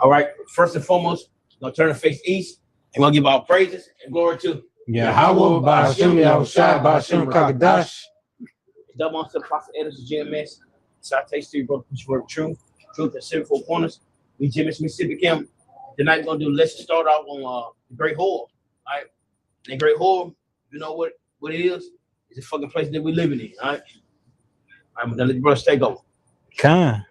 All right. First and foremost, we're gonna turn the face east and we're gonna give our praises and glory to Yahweh Ba'Shem Yahushai Ba'Shem Kakadash. double on to the prophet editors GMS. Citation to you, brother, preach word of truth at 74 corners. We GMS Mississippi Camp. Tonight we're gonna do. Let's start out on the Great Whore. All right. The Great Whore, you know what it is? It's a fucking place that we living in. All right. I'm gonna let the brothers take over. Come.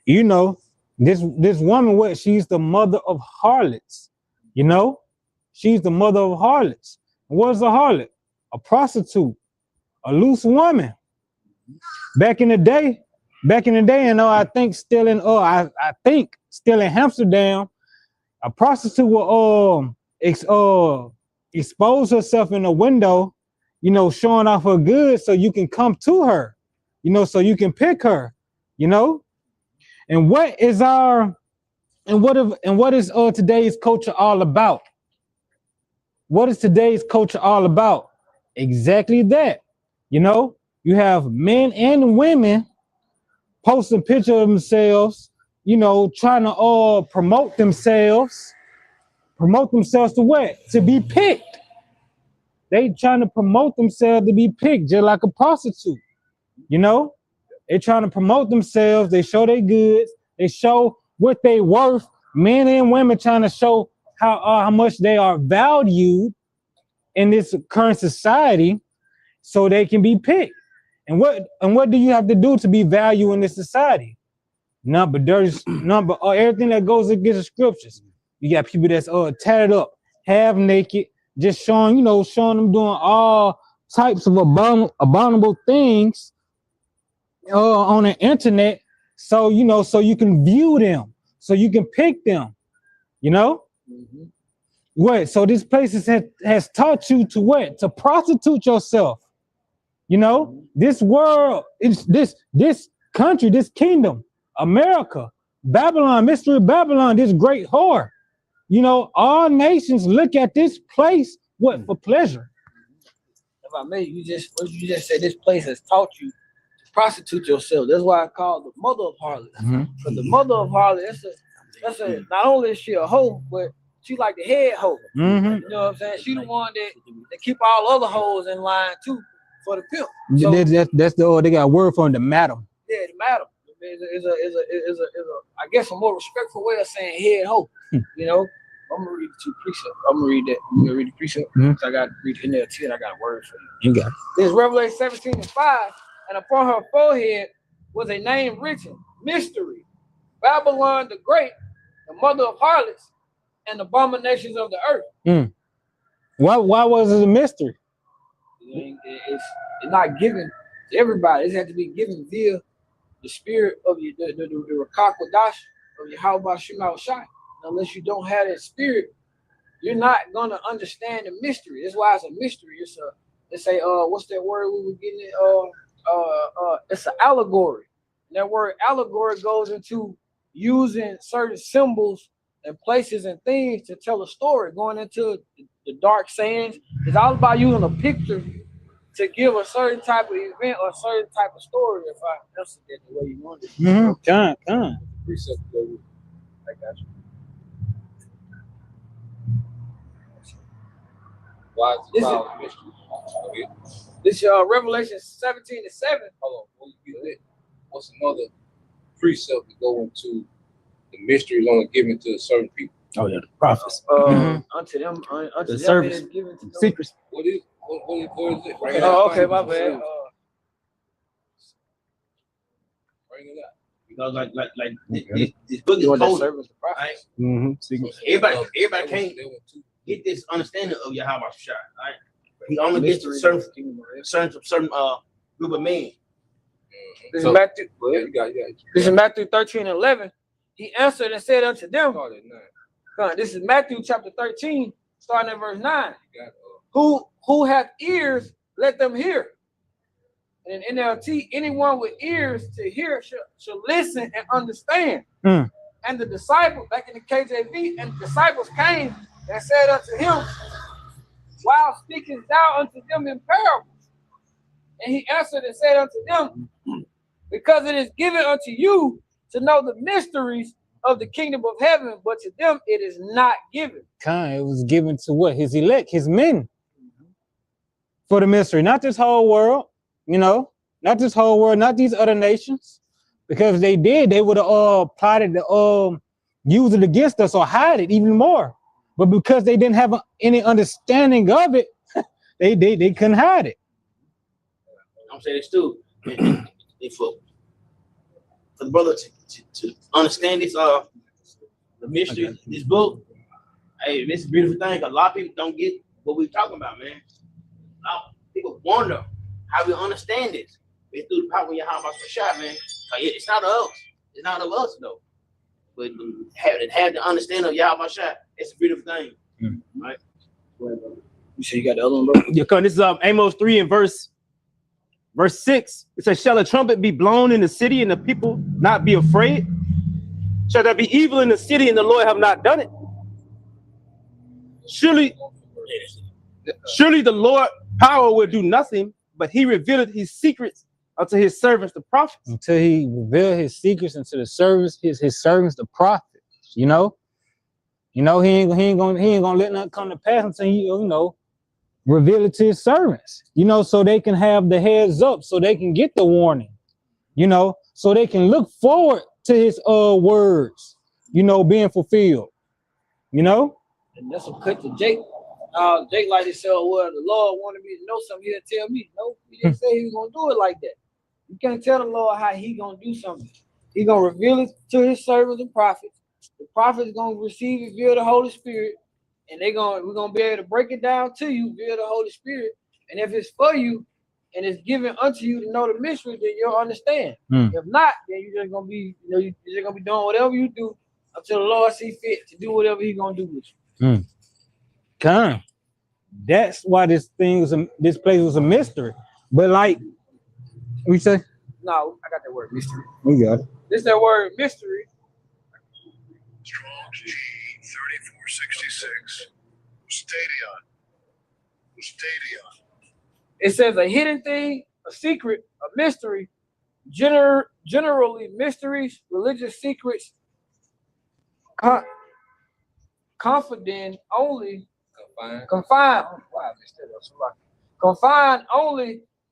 You know, this woman, what she's the mother of harlots. You know, she's the mother of harlots. What is a harlot? A prostitute, a loose woman. Back in the day, you know, I think still in Amsterdam, a prostitute will expose herself in a window, you know, showing off her goods so you can come to her, you know, so you can pick her, you know. And what is today's culture all about? What is today's culture all about? Exactly that. You know, you have men and women posting pictures of themselves, you know, trying to promote themselves to what? To be picked. They trying to promote themselves to be picked, just like a prostitute. You know, they trying to promote themselves. They show their goods. They show what they worth. Men and women trying to show how much they are valued in this current society, so they can be picked. And what do you have to do to be valued in this society? None but everything that goes against the scriptures. You got people that's tatted up, half naked, just showing them doing all types of abominable things on the internet. So you can view them, so you can pick them. You know. Mm-hmm. What? So this place has taught you to what? To prostitute yourself. You know, this world, this country, this kingdom, America, Babylon, mystery of Babylon, this great whore. You know, all nations look at this place for pleasure. If I may, you just said this place has taught you to prostitute yourself. That's why I call the mother of harlots. Mm-hmm. But the mother of harlots, that's not only is she a hoe, but she like the head hoe. Mm-hmm. You know what I'm saying? She the one that keep all other hoes in line too for the pimp. So, that's they got a word for the madam. Yeah, the madam is a I guess a more respectful way of saying head hoe. You know, I'm gonna read the two precepts. I'm gonna read that. I'm gonna read the precept. Mm-hmm. I got to read the NLT and I got a word for you. You got it. This Revelation 17:5, and upon her forehead was a name written, Mystery, Babylon the Great, the mother of harlots and abominations of the earth. Mm. Why was it a mystery? It's not given to everybody. It has to be given via the spirit of the Rakak Wadash of Yahweh Ba'Shem Yahushai. Unless you don't have that spirit, you're not gonna understand the mystery. That's why it's a mystery. It's a what's that word we were getting? It's an allegory. And that word allegory goes into using certain symbols and places and things to tell a story. Going into the dark sayings, it's all about using a picture to give a certain type of event or a certain type of story. If I answered that the way you wanted. Mm-hmm. Come. Precept go with it. I got you. Why is it called mystery? This Revelation 17:7. Hold on, what's another precept to go into the mystery is only given to certain people? Oh yeah, the prophets. Unto them, the service, given to secrets. What is it? Okay. Oh, okay, my bad. Bring it up. Because like this book is told, right? Mm-hmm. So everybody can't get this understanding of Yahweh Shai, right? He only gets to certain group of men. This is Matthew. This is Matthew 13:11. He answered and said unto them, this is Matthew chapter 13, starting at verse 9. Who hath ears, let them hear. And in NLT, anyone with ears to hear should listen and understand. Mm. And the disciples, back in the KJV, and the disciples came and said unto him, why speakest thou unto them in parables? And he answered and said unto them, because it is given unto you to know the mysteries of the kingdom of heaven, but to them it is not given. It was given to what? His elect, his men. For the mystery, not this whole world, you know, not this whole world, not these other nations. Because if they did, they would have plotted to use it against us or hide it even more. But because they didn't have any understanding of it, they couldn't hide it. I'm saying this too. For the brother to understand this the mystery of this book, hey, this is a beautiful thing. A lot of people don't get what we're talking about, man. A lot of people wonder how we understand this. It's through the power of Yahweh Shah, man. It's not of us. It's not of us though. But have the understanding of Yahweh Shah, it's a beautiful thing. Mm-hmm. Right? You say you got the other one, bro? Yeah, this is Amos 3 and verse 6. It says, shall a trumpet be blown in the city and the people not be afraid? Shall there be evil in the city and the Lord have not done it? Surely the Lord power will do nothing, but he revealed his secrets unto his servants, the prophets. Until he revealed his secrets unto the servants, his servants, the prophets. You know, he ain't gonna let nothing come to pass until he, reveal it to his servants. So they can have the heads up, so they can get the warning. So they can look forward to his words, being fulfilled. And that's what cut to Jake. Jake like to say, well, the Lord wanted me to know something. He'll tell me. No, he didn't say he was gonna do it like that. You can't tell the Lord how he gonna do something. He gonna reveal it to his servants and prophets. The prophets gonna receive it via the Holy Spirit, and we're gonna be able to break it down to you via the Holy Spirit. And if it's for you and it's given unto you to know the mystery, then you'll understand. If not, then you're just gonna be, you're just gonna be doing whatever you do until the Lord see fit to do whatever He's gonna do with you. That's why this place was a mystery. But like we say, no, I got that word mystery. We got it. This that word mystery. Strong's G 3466. Stadion. It says a hidden thing, a secret, a mystery. Generally, mysteries, religious secrets, confined only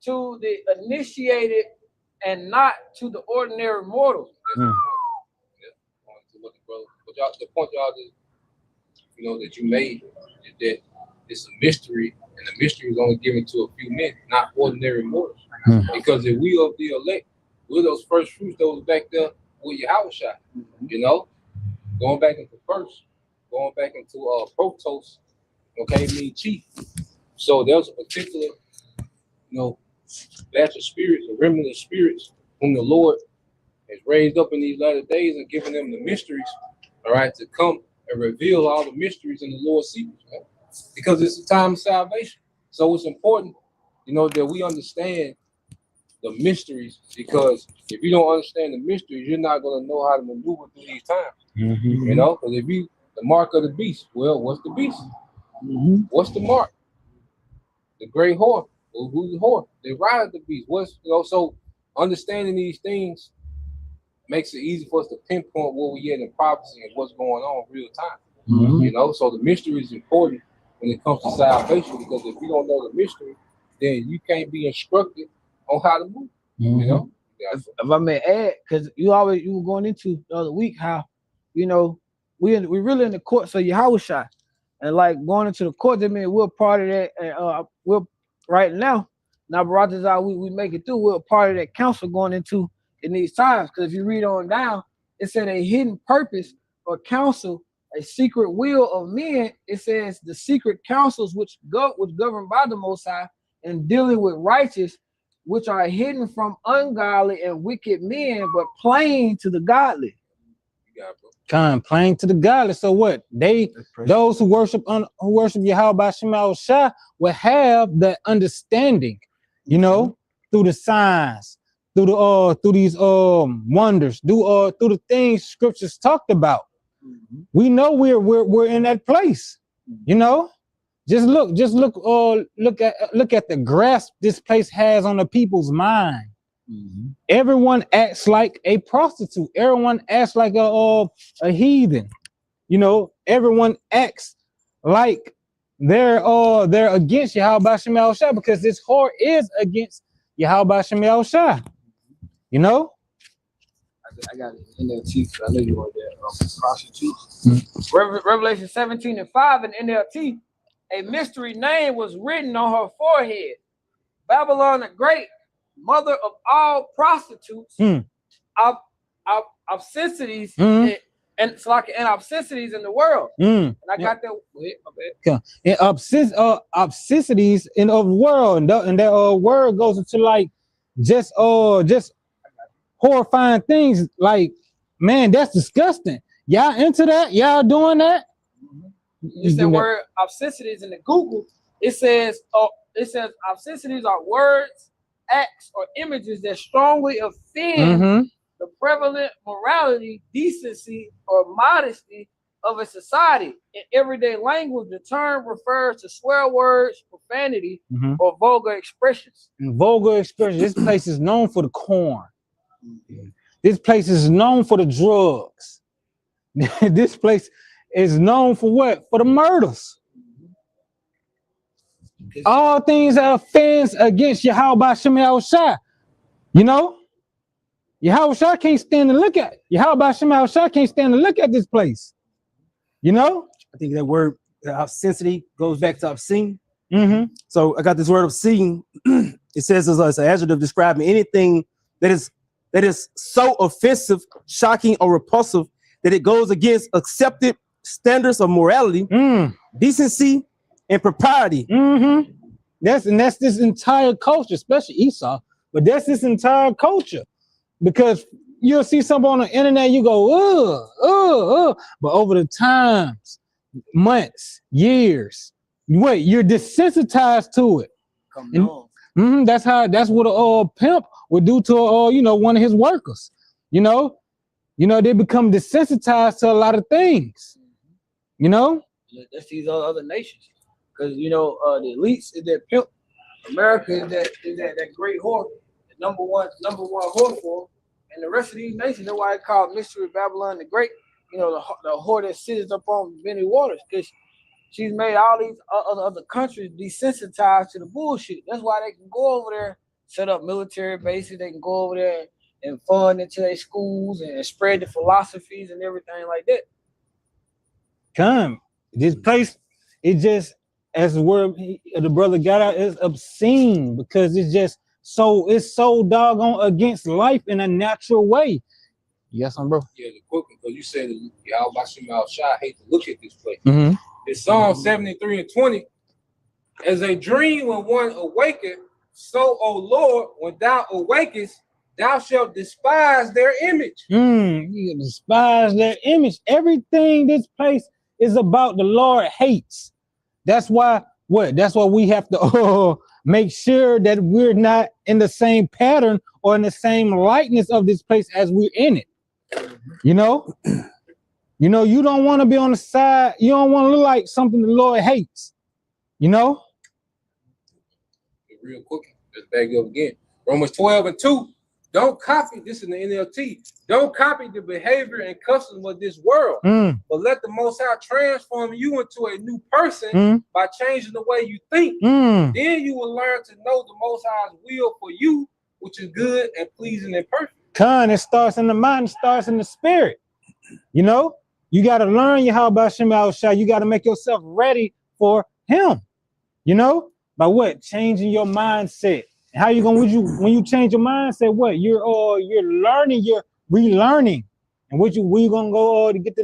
to the initiated and not to the ordinary mortal. The point y'all that you made is that it's a mystery, and the mystery is only given to a few men, not ordinary mortals. Because if we of the elect, we're those first fruits that was back there with Yahweh Shai. Going back into first, going back into protos, mean chief. So there's a particular, batch of spirits, a remnant of spirits, whom the Lord has raised up in these latter days and given them the mysteries, all right, to come and reveal all the mysteries in the Lord's secrets, right? Because it's a time of salvation. So it's important, that we understand the mysteries, because if you don't understand the mysteries, you're not going to know how to maneuver through these times. Because if the mark of the beast, well, what's the beast? What's the mark? The great whore. Well, who's the whore? They ride the beast. So understanding these things makes it easy for us to pinpoint where we at in prophecy and what's going on in real time. So the mystery is important when it comes to salvation, because if you don't know the mystery, then you can't be instructed on how to move. If I may add, because you were going into the other week how, we really in the courts of Yahweh Shai. And like going into the courts, I mean, we're part of that. And we're right now, we make it through. We're a part of that council going into in these times. Because if you read on down, it said a hidden purpose or counsel, a secret will of men. It says the secret counsels which governed by the Most High and dealing with righteous, which are hidden from ungodly and wicked men, but plain to the godly. Plain to the godly. So what? Those who worship Yahweh Shema Shah will have the understanding, through the signs, through these wonders, through the things scriptures talked about. We know we're in that place. Just look at the grasp this place has on the people's mind. Everyone acts like a prostitute. Everyone acts like a heathen. You know, everyone acts like they're against Yahweh Shem Shai, because this whore is against Yahweh Shem Shai. You know? I got it in NLT, so I know you want that. Prostitutes. Revelation 17:5 in NLT, a mystery name was written on her forehead. Babylon the Great, mother of all prostitutes, obscenities, and it's like obscenities in the world. And I got that. And obscenities in the world, and that word goes into like just horrifying things. Like, man, that's disgusting. Y'all into that? Y'all doing that? It's the word obscenities in the Google. It says obscenities are words, acts, or images that strongly offend the prevalent morality, decency, or modesty of a society. In everyday language, the term refers to swear words, profanity, or vulgar expressions. And vulgar expressions. This place is known for the corn. This place is known for the drugs. This place is known for what? For the murders. All things are offense against Yahweh Shem Shai. You know? Yahweh Shai can't stand to look at. Yahweh Shem Shai can't stand to look at this place. You know? I think that word obscenity goes back to obscene. So I got this word obscene. It says it's an adjective describing anything that is so offensive, shocking, or repulsive that it goes against accepted standards of morality, decency, and propriety. That's this entire culture, especially Esau, but that's this entire culture. Because you'll see something on the internet, you go, but over the times, months, years, you're desensitized to it. That's what a pimp would do to one of his workers. You know, they become desensitized to a lot of things. You know, that's these other nations, because the elites is that pimp. America is that great whore, the number one whore for, and the rest of these nations. That's why it's called Mystery Babylon the Great. The whore that sits up on many waters, because she's made all these other countries desensitized to the bullshit. That's why they can go over there, set up military bases. They can go over there and fund into their schools and spread the philosophies and everything like that. This place, it just, as the word the brother got out, is obscene, because it's so doggone against life in a natural way. Yes, bro. Yeah, the quick one, because you said Yahweh Shem Shai hate to look at this place. It's Psalm 73:20. As a dream when one awaketh, so, O Lord, when thou awakest, thou shalt despise their image. You despise their image. Everything this place is about, the Lord hates. That's why we have to make sure that we're not in the same pattern or in the same likeness of this place as we're in it. You don't want to be on the side. You don't want to look like something the Lord hates. Real quick, let's back up again. Romans 12:2. Don't copy this in the NLT. Don't copy the behavior and customs of this world, but let the Most High transform you into a new person by changing the way you think. Then you will learn to know the Most High's will for you, which is good and pleasing and perfect. It starts in the mind, it starts in the spirit. You got to learn Yahweh Shem Shai. You got to make yourself ready for Him. By what? Changing your mindset. How you gonna when you change your mindset? What you're learning, you're relearning, and where you gonna go to get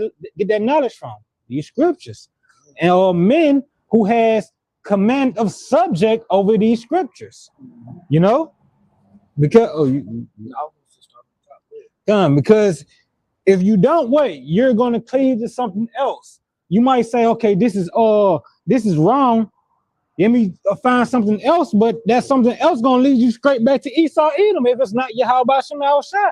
that knowledge from? These scriptures, and men who has command of subject over these scriptures. Because because if you don't you're gonna cleave to something else. You might say, okay, this is wrong. Let me find something else, but that something else gonna lead you straight back to Esau Edom if it's not Yahweh Shem Shai.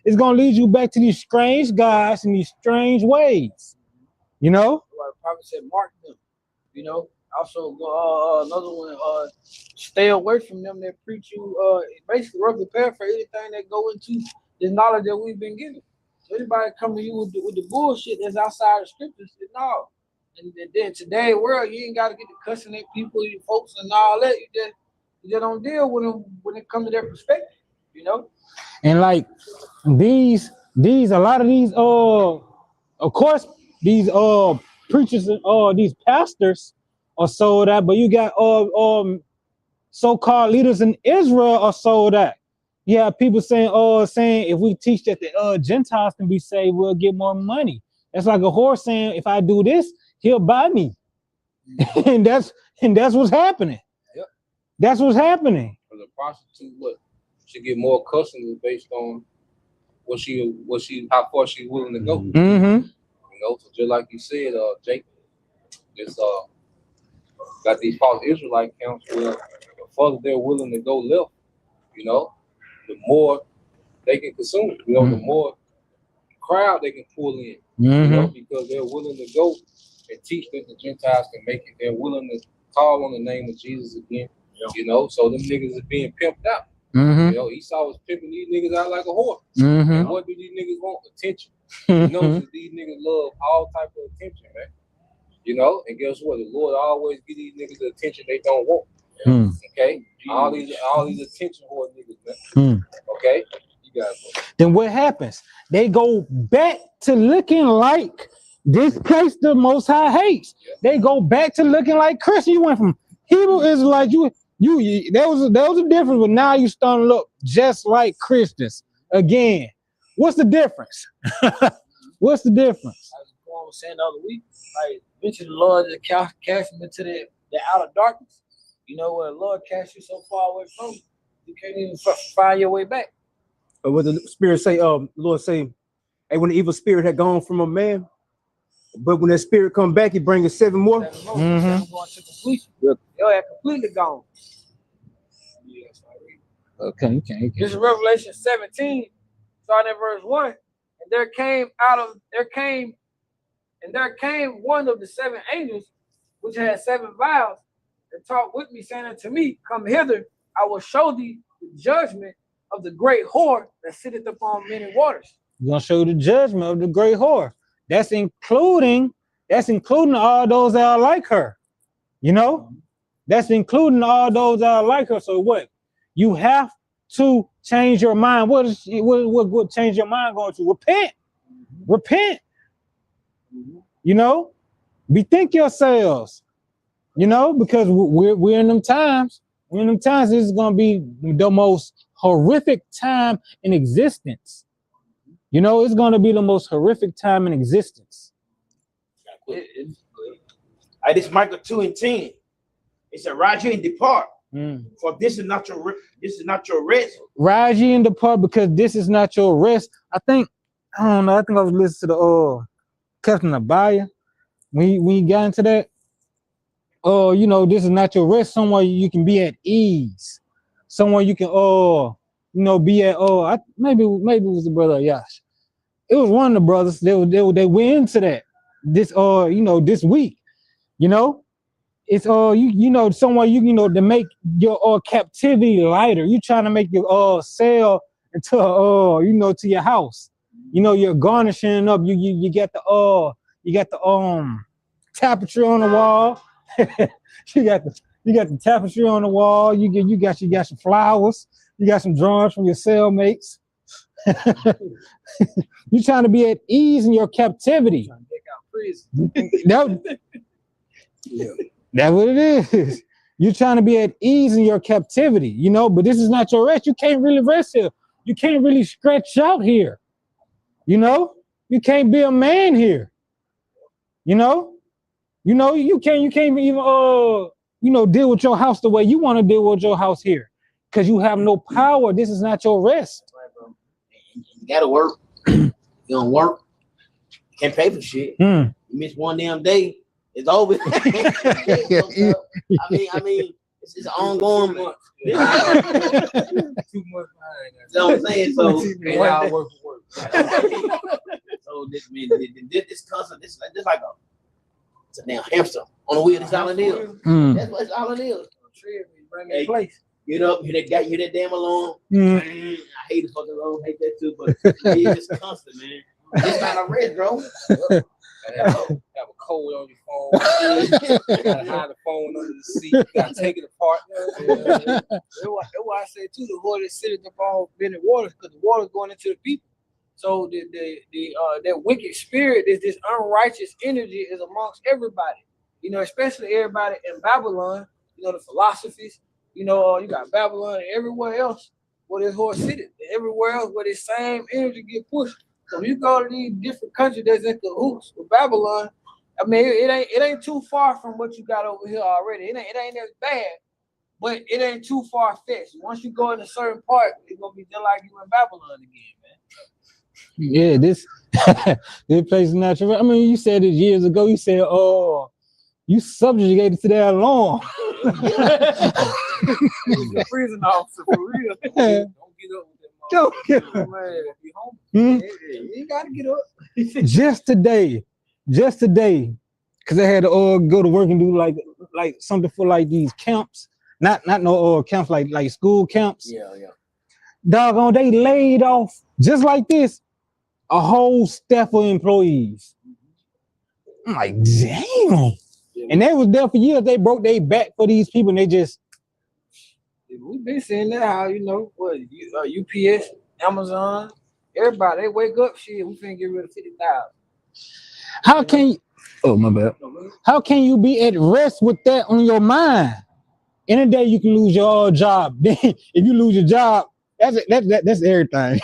It's gonna lead you back to these strange gods and these strange ways. Like the prophet said, mark them. Also, another one, stay away from them that preach you, basically roughly paraphrase anything that go into the knowledge that we've been given. So anybody come to you with the bullshit that's outside the scriptures, no. And then today world, you ain't got to get to cussing at people, you folks, and all that. You just don't deal with them when it comes to their perspective, you know. And like these, a lot of these, of course, these preachers, these pastors are sold out, but you got so-called leaders in Israel are sold out. You have people saying if we teach that the Gentiles can be saved, we'll get more money. That's like a whore saying, if I do this, he'll buy me. and that's what's happening. Yep. That's what's happening. For the prostitute, what? She get more customers based on how far she's willing to go. Mm-hmm. You know, so just like you said, Jake, this got these false Israelite camps where the further they're willing to go left, you know, the more they can consume. You know, the more crowd they can pull in. You know, because they're willing to go and teach that the Gentiles can make it. They're willing to call on the name of Jesus again. You know, so them niggas is being pimped out. You know, Esau was pimping these niggas out like a whore. And what do these niggas want? Attention. You know, so these niggas love all type of attention, man. You know, and guess what? The Lord always give these niggas the attention they don't want. Okay? All these attention whore niggas, man. Okay? You got it. Then what happens? They go back to looking like this place the Most High hates. They go back to looking like Christian. You went from Hebrew Israelites, there was a difference, but now you starting to look just like Christians again. What's the difference? What's the difference? I was saying the other week, like eventually the Lord just cast them into the outer darkness. You know, where the Lord casts you so far away from you can't even find your way back. But what the Spirit say, Lord say, hey, when the evil spirit had gone from a man, but when that spirit come back, he brings 7 more. 7 more. 7 going to completion. Yo, had completely gone. Okay. This is Revelation 17, starting at verse 1. And there came one of the 7 angels, which had 7 vials, and talked with me, saying unto me, come hither, I will show thee the judgment of the great whore that sitteth upon many waters. You're gonna show the judgment of the great whore. That's including all those that are like her. You know? That's including all those that are like her. So what? You have to change your mind. What change your mind going to? Repent. You know? Bethink yourselves. You know, because we're in them times. We're in them times. This is gonna be the most horrific time in existence. You know, it's gonna be the most horrific time in existence. This Micah 2:10. It said, "Rise ye and depart, for this is not your rest." Rise ye and depart, because this is not your rest. I think I was listening to the Captain Abaya when he got into that. You know, this is not your rest. Somewhere you can be at ease. Somewhere you can be at maybe it was the brother Yash. It was one of the brothers. They went into that this week. You know, it's somewhere to make your captivity lighter. You trying to make your sail into to your house. You know, you're garnishing up. You got the tapestry on the wall. you got the tapestry on the wall. You got some flowers. You got some drawings from your cellmates. You're trying to be at ease in your captivity. That's what it is. You're trying to be at ease in your captivity, you know, but this is not your rest. You can't really rest here. You can't really stretch out here. You know, you can't be a man here. You know, you can't even deal with your house the way you want to deal with your house here, because you have no power. This is not your rest. You gotta work. You don't work, you can't pay for shit. You miss one damn day, it's over. I mean, it's ongoing. 2 months. 2 months behind. You know what I'm saying? So 8 hours worth of work. So this concept, this like It's a damn hamster on the wheel. That's all it is. Mm. That's what all it is. Hey, place. Get up, hear that damn alarm. Mm. Man, I hate the fucking alarm, hate that too, but it's just constant, man. It's not a rest, bro. Have a code on your phone. You gotta hide the phone under the seat. You gotta take it apart. That's why I say too, the water is sitting upon bending waters, because the water's going into the people. So that wicked spirit, this unrighteous energy is amongst everybody. You know, especially everybody in Babylon. You know, the philosophies. You know, you got Babylon and everywhere else where this horse sitting. Everywhere else where this same energy get pushed. So when you go to these different countries that's in cahoots with Babylon, I mean, it ain't too far from what you got over here already. It ain't as bad, but it ain't too far fetched. Once you go in a certain part, it's gonna be just like you in Babylon again, man. Yeah, this place is natural. I mean, you said it years ago. You said, "Oh, you subjugated to that alarm." Prison officer for real. Don't get up with that Don't get Man, be home. you ain't gotta get up. just today, because I had to go to work and do like something for like these camps, not no camps like school camps. Yeah. Doggone, they laid off just like this a whole staff of employees. I'm like, damn. And they was there for years. They broke their back for these people, and they just. We've been seeing that, how, you know, what, UPS, Amazon, everybody, they wake up, shit, we finna get rid of 50,000. How can you? Oh, my bad. How can you be at rest with that on your mind? In a day, you can lose your job. Then, if you lose your job, that's everything.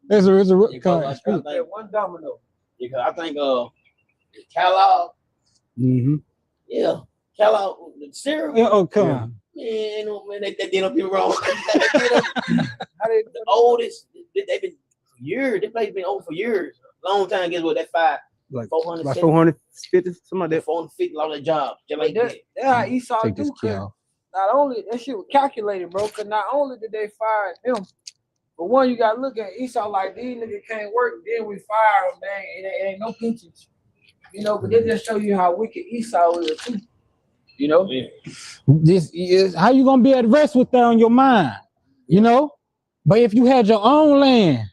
That's a Because One domino. because I think Kellogg, Mm-hmm. yeah, Kellogg the cereal. Yeah, oh, come on. Man, they did up here wrong. How they The oldest, they've been for years. This place been old for years. Long time. Guess what? That Like 400, 450, something like that. 450 lost their job. Just like That's that. how Esau Take this do. key 'Cause off. not only that shit was calculated, bro, because not only did they fire him, but one, you gotta look at Esau like, these niggas can't work, then we fire them, man. It ain't no pensions. You know, but they just show you how wicked Esau is too. You know? Yeah. This is how you gonna be at rest with that on your mind, you know. But if you had your own land,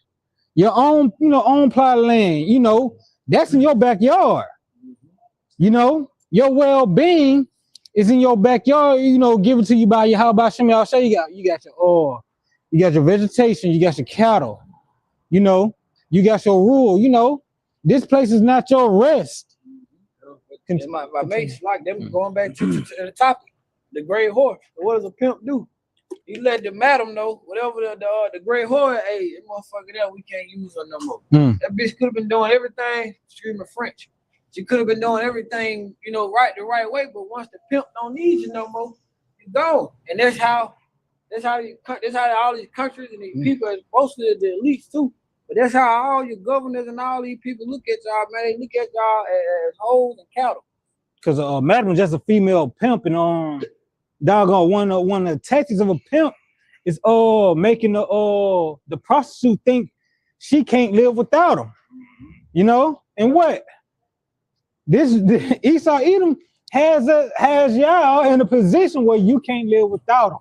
your own, own plot of land, that's in your backyard. You know, your well-being is in your backyard. Given to you by your how about Shem Yahshua. You got your oil, you got your vegetation, you got your cattle. You got your rule. This place is not your rest. And my mates like them going back to the topic, the gray horse. What does a pimp do? He let the madam know whatever the gray horse, hey, that motherfucker there, we can't use her no more. That bitch could have been doing everything, screaming French. She could have been doing everything, right the right way. But once the pimp don't need you no more, you gone. And that's how all these countries and these people, mostly the elites too. But that's how all your governors and all these people look at y'all, man. They look at y'all as hoes and cattle. Because madam is just a female pimp, and doggone one of the tactics of a pimp is making the prostitute think she can't live without him. And what? This Esau Edom has y'all in a position where you can't live without him.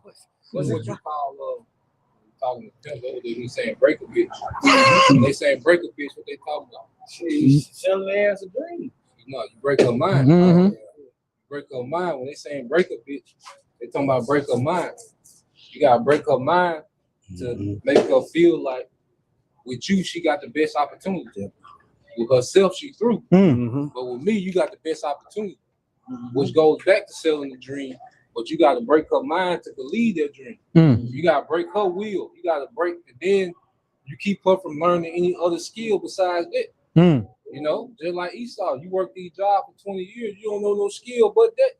What's what you call talking to pimp? They saying break a bitch. They saying break a bitch. What they talking about? Selling their ass a dream. You break her mind. Mm-hmm. Break her mind. When they saying break a bitch, they talking about break her mind. You gotta break her mind to make her feel like with you she got the best opportunity. With herself she through. But with me you got the best opportunity, which goes back to selling the dream. But you got to break her mind to believe their dream. You got to break her will. You got to break, and then you keep her from learning any other skill besides that. Just like Esau, you work these jobs for 20 years, you don't know no skill but that.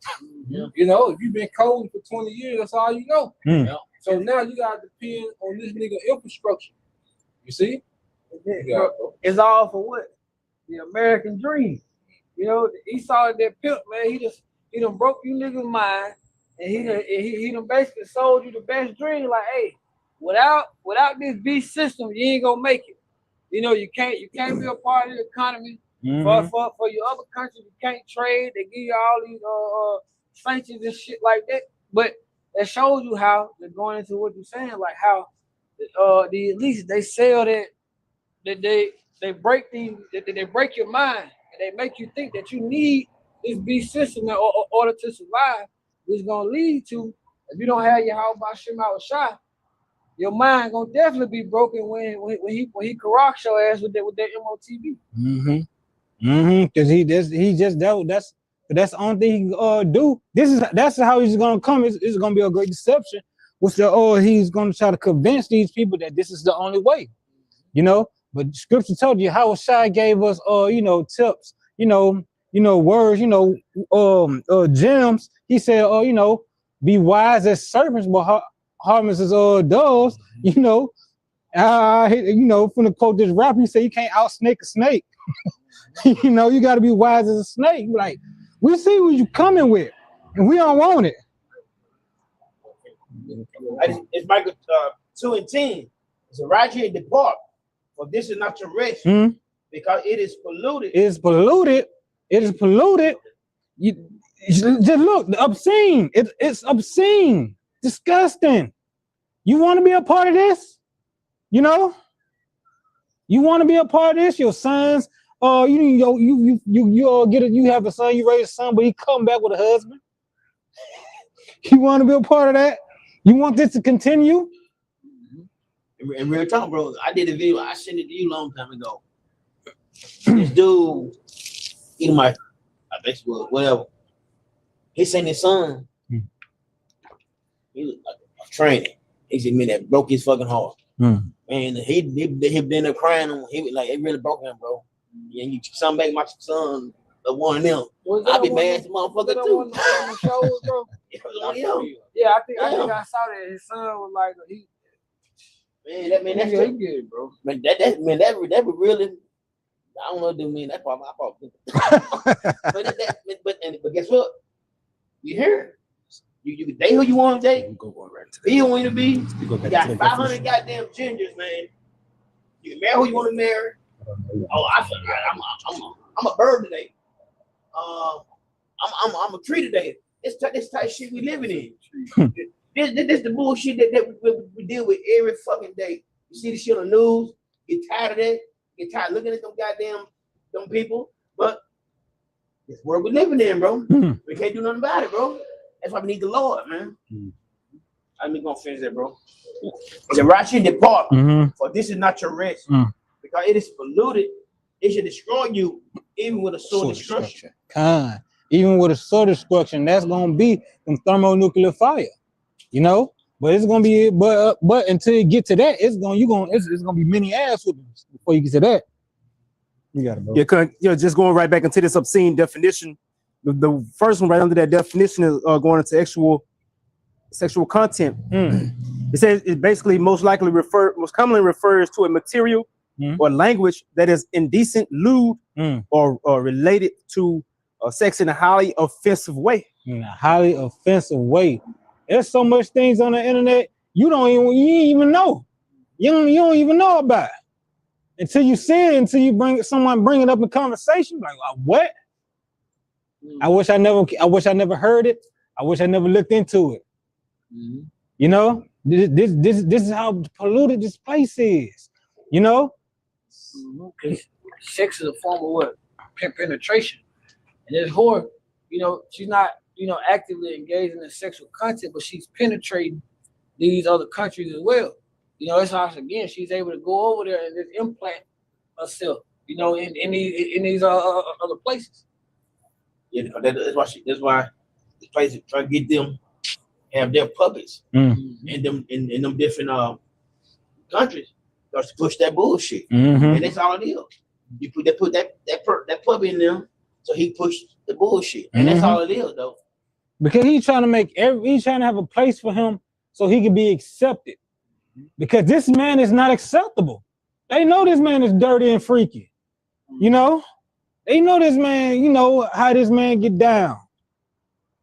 If you've been coding for 20 years, that's all you know. So now you got to depend on this nigga infrastructure. You see? It's all for what? The American dream. Esau, that pimp, man, he done broke you niggas' mind. And he done basically sold you the best dream. Like, hey, without this beast system, you ain't gonna make it. You can't be a part of the economy. For your other countries, you can't trade. They give you all these sanctions and shit like that. But that shows you how they're going into what you're saying, like how the elites they sell that they break they break your mind and they make you think that you need this beast system in order to survive, which is gonna lead to if you don't have your how about Shema Shah, your mind gonna definitely be broken when he corrects your ass with that MOTV. Because that's the only thing he can do. That's how he's gonna come. It's gonna be a great deception. Which he's gonna try to convince these people that this is the only way. You know, but scripture told you how Shai gave us tips, words, gems. He said, be wise as serpents, but harmless as doves, from the quote this rapper, he said you can't out snake a snake. You gotta be wise as a snake. Like, we see what you coming with, and we don't want it. It's Michael 2:10. It's a right here depart, for this is not your rest, because it is polluted. It is polluted. It is polluted. You just look, obscene. It's obscene, disgusting. You want to be a part of this? You want to be a part of this? Your sons, you have a son, you raise a son, but he come back with a husband. You want to be a part of that? You want this to continue? In real talk, bro, I did a video. I sent it to you a long time ago. This dude, I think it was whatever. He sent his son. He was like a training. He said, man, that broke his fucking heart. Man, he been there crying on. He was like, it really broke him, bro. Yeah, you son back my son, the one of them. I'd be mad at the motherfucker too. Yeah, I think I saw that his son was like that's good, bro. Man, that would really. I don't know, dude. Man, that's probably my fault. but guess what? You hear? You can date who you want to date. Be who you want to be. You got 500 goddamn gingers, man. You can marry who you want to marry. Oh, I'm a bird today. I'm a tree today. This type of shit we living in. This the bullshit that we deal with every fucking day. You see the shit on the news, get tired of that, get tired of looking at them people. But this world we living in, bro. We can't do nothing about it, bro. That's why we need the Lord, man. I'm gonna finish that, bro. The righteous depart, for this is not your rest, because it is polluted. It should destroy you, even with a sword destruction. Even with a sword destruction, that's gonna be some thermonuclear fire, But it's gonna be, but until you get to that, it's gonna be many ass whoopings before you get to that. You got it, bro. Yeah, just going right back into this obscene definition. The first one right under that definition is going into sexual content. It says it basically most commonly refers to a material or language that is indecent, lewd, or related to sex in a highly offensive way. In a highly offensive way. There's so much things on the internet you ain't even know. You don't even know about it. Until you see it, until you someone bring it up in conversation, like what? I wish I never heard it. I wish I never looked into it. This is how polluted this place is. Sex is a form of what? Penetration. And this whore, she's not, actively engaging in sexual content, but she's penetrating these other countries as well. That's how, again, she's able to go over there and just implant herself, in these other places. Yeah, that's why this place is trying to get them have their puppets in them different countries to push that bullshit, and that's all it is. You put that puppet in them, so he pushed the bullshit, and that's all it is, though. Because he's trying to have a place for him so he can be accepted. Because this man is not acceptable. They know this man is dirty and freaky. They know this man, how this man get down.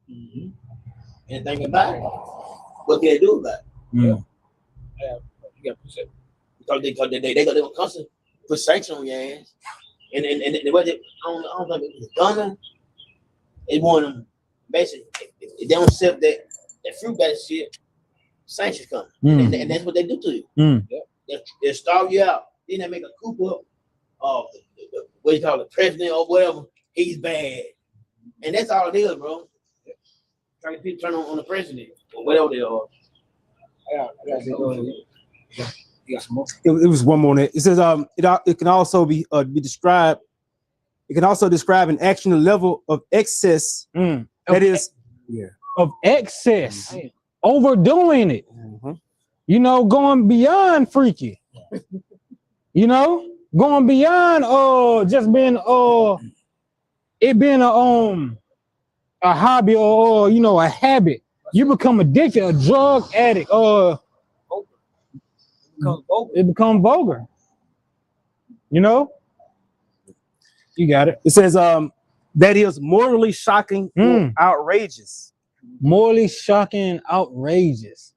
And think about it. What can they do about it? You got to Because they constantly put sanctions on your ass. And what I don't know if it was Ghana. It's one of them. Basically, if they don't accept that fruit basket shit, sanctions come, and that's what they do to you. They starve you out. Then they make a coup up. What you call it, president or whatever. He's bad, and that's all it is, bro. Trying to turn on the president or whatever they are. You got some more? It was one more. It says it can also be described. It can also describe an action, a level of excess that is of excess, overdoing it. You know, going beyond freaky. You know, going beyond just being it being a hobby or you know a habit. You become addicted, a drug addict, it becomes vulgar. You know, you got it. It says that is morally shocking, or outrageous. Morally shocking, outrageous.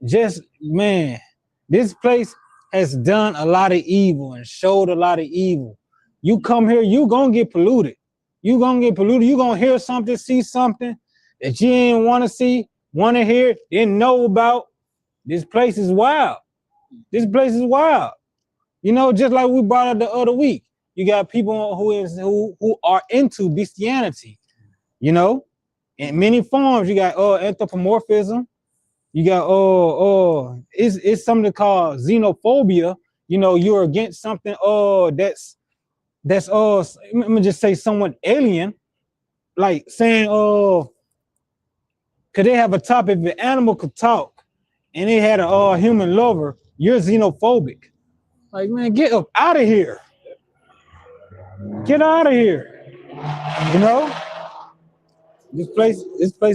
Just man, this place has done a lot of evil and showed a lot of evil. You come here, you gonna get polluted. You gonna get polluted. You gonna hear something, see something that you didn't want to see, want to hear, didn't know about. This place is wild. This place is wild. You know, just like we brought up the other week, you got people who are into bestiality. You know, in many forms. You got anthropomorphism. You got it's something called xenophobia. You know, you're against something that's let me just say somewhat alien, like saying could they have a topic if an animal could talk and it had a human lover, you're xenophobic. Like, man, get up out of here. Get out of here. You know? This place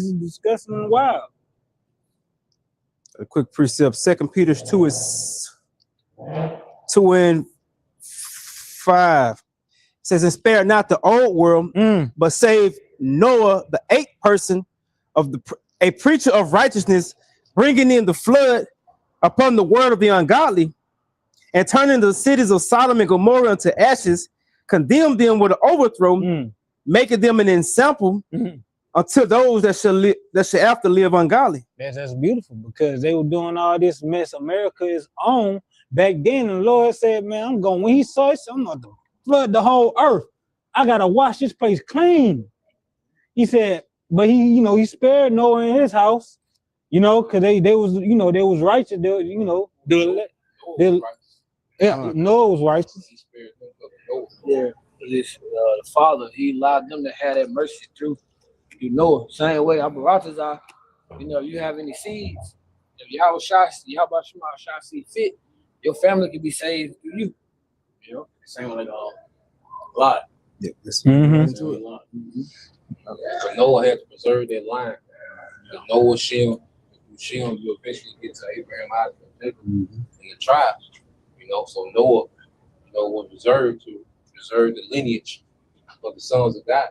is disgusting and wild. A quick precept, 2 Peter 2 is 2 and 5. It says, and spare not the old world, but save Noah, the eighth person of a preacher of righteousness, bringing in the flood upon the word of the ungodly, and turning the cities of Sodom and Gomorrah into ashes, condemn them with an overthrow, making them an example unto those that shall after live ungodly. That's beautiful, because they were doing all this mess America is on back then, and the Lord said, man, when he saw it, I'm going to flood the whole earth. I gotta wash this place clean. He said, but he spared Noah in his house, because they was righteous. Noah was righteous. He spared them of Noah. Yeah, the Father, he allowed them to have that mercy through Noah. Same way, Abaratazar, you have any seeds, if Yahweh Shai see fit, your family can be saved through you. Same like a lot. Yeah, But Noah had to preserve that line. Noah, Shem, you eventually get to Abraham, Isaac, and Jacob, and the tribes. So Noah, was reserved to preserve the lineage of the sons of God.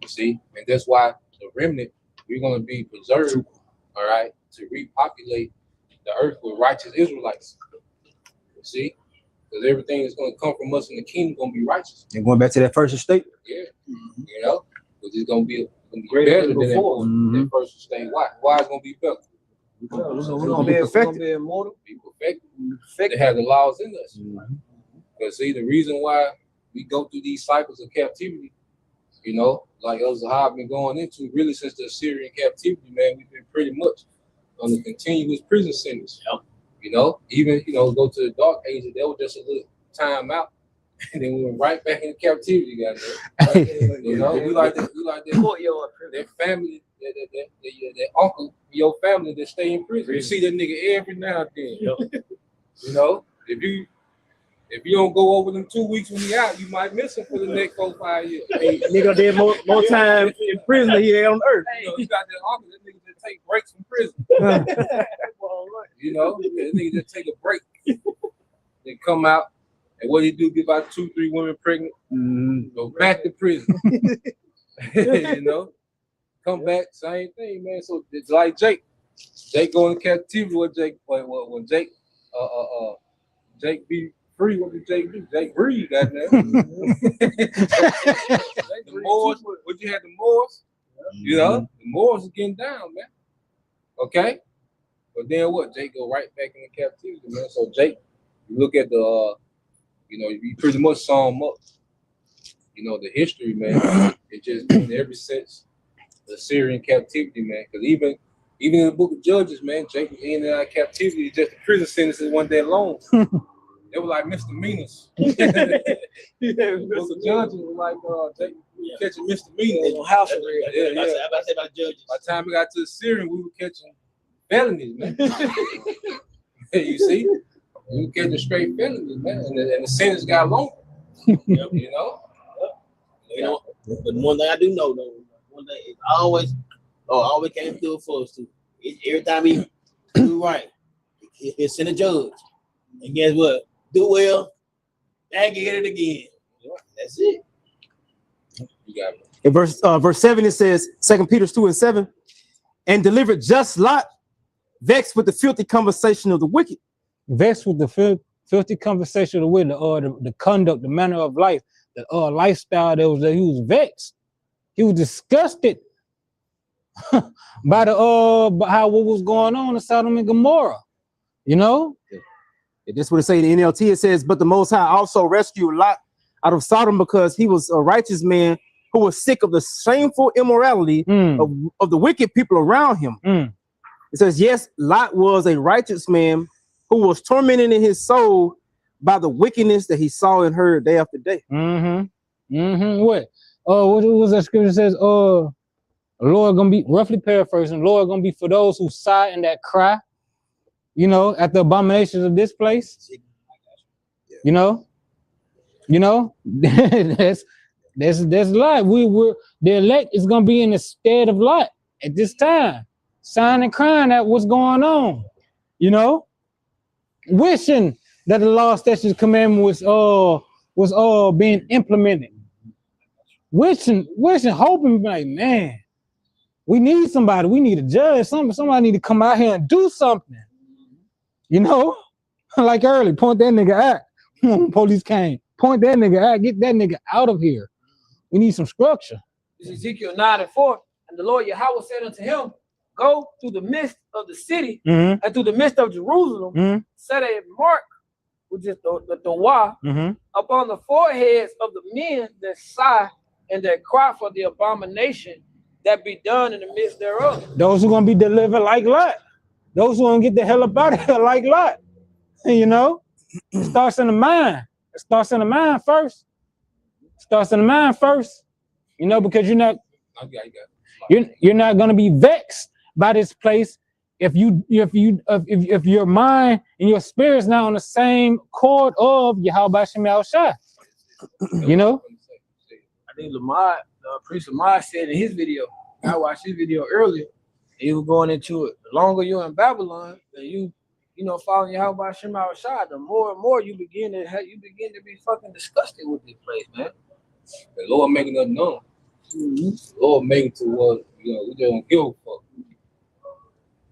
You see, and that's why the remnant, we're going to be preserved, all right, to repopulate the earth with righteous Israelites. You see, because everything that's going to come from us in the kingdom is going to be righteous. And going back to that first estate. Yeah, because it's going to be better than that first estate. Why it's going to be better? We're going to be perfected. Be perfected. They have the laws in us. Because see, the reason why we go through these cycles of captivity, like El Zahab been going into really since the Assyrian captivity, man, we've been pretty much on the continuous prison sentence. Even go to the dark ages, that was just a little time out, and then we went right back into captivity, we like that family, that uncle, your family that stay in prison. You see that nigga every now and then. If you don't go over them 2 weeks when he out, you might miss him for the next 4 or 5 years. Hey, nigga did more time in prison than he had on earth. You got that uncle, that nigga that take breaks from prison. That nigga just take a break. Then come out, and what he do, give out 2-3 women pregnant, go back to prison. Come back, same thing, man. So it's like Jake going to captivity with Jake. When Jake be free. What did Jake do? Jake breathe, goddamn. The Moors, what you had the Moors? You know, the Moors is getting down, man. Okay? But then what? Jake go right back into captivity, man. So Jake, you look at the you know, you pretty much sum up, you know, the history, man. It just been ever since the Syrian captivity, man. Because even in the book of Judges, man, Jake was in and out of captivity. Just the prison sentences one day long. They were like misdemeanors. The book of Judges was like Jake catching misdemeanors. On house arrest. Yeah. I'm about to say about judges. By the time we got to the Syrian, we were catching felonies, man. You see? We were catching straight felonies, man. And the sentence got longer. You know? You know, but one thing I do know though, one thing is always came through for us too. Every time he do right, he'll send a judge. And guess what? Do well, and get it again. That's it. You got it. In verse 7, it says, 2 Peter 2:7, and delivered just Lot, vexed with the filthy conversation of the wicked. Vexed with the filthy conversation of the wicked, the conduct, the manner of life, the lifestyle that he was vexed. He was disgusted by by what was going on in Sodom and Gomorrah. You know? This is what it say in the NLT. It says, but the Most High also rescued Lot out of Sodom because he was a righteous man who was sick of the shameful immorality of the wicked people around him. It says, yes, Lot was a righteous man who was tormented in his soul by the wickedness that he saw and heard day after day. What? What was that scripture says? Lord gonna be, roughly paraphrasing, Lord gonna be for those who sigh and that cry, you know, at the abominations of this place. You know, that's Lot. The elect is gonna be in the stead of Lot at this time, sighing and crying at what's going on, you know, wishing that the law, statutes, commandment was being implemented. Wishing, hoping, like, man, we need somebody. We need a judge. Somebody need to come out here and do something. You know, like early, point that nigga out. When police came, point that nigga out. Get that nigga out of here. We need some structure. This is Ezekiel 9:4. And the Lord Yahweh said unto him, go through the midst of the city and through the midst of Jerusalem, set a mark, which is the Dawah, upon the foreheads of the men that sigh and that cry for the abomination that be done in the midst thereof. Those who are going to be delivered like Lot. Those who are going to get the hell up out of here like Lot. You know, it starts in the mind. It starts in the mind first. You know, because you're not going to be vexed by this place if your mind and your spirit's not on the same chord of Yahweh Shem Yahushua. You know? I think Lamar, Priest Lamar said in his video, I watched his video earlier, he was going into it. The longer you're in Babylon, and you following Yahweh Shem Yahushua, the more and more you begin to be fucking disgusted with this place, man. The Lord making us known. The Lord making to what, you know, we just don't give a fuck.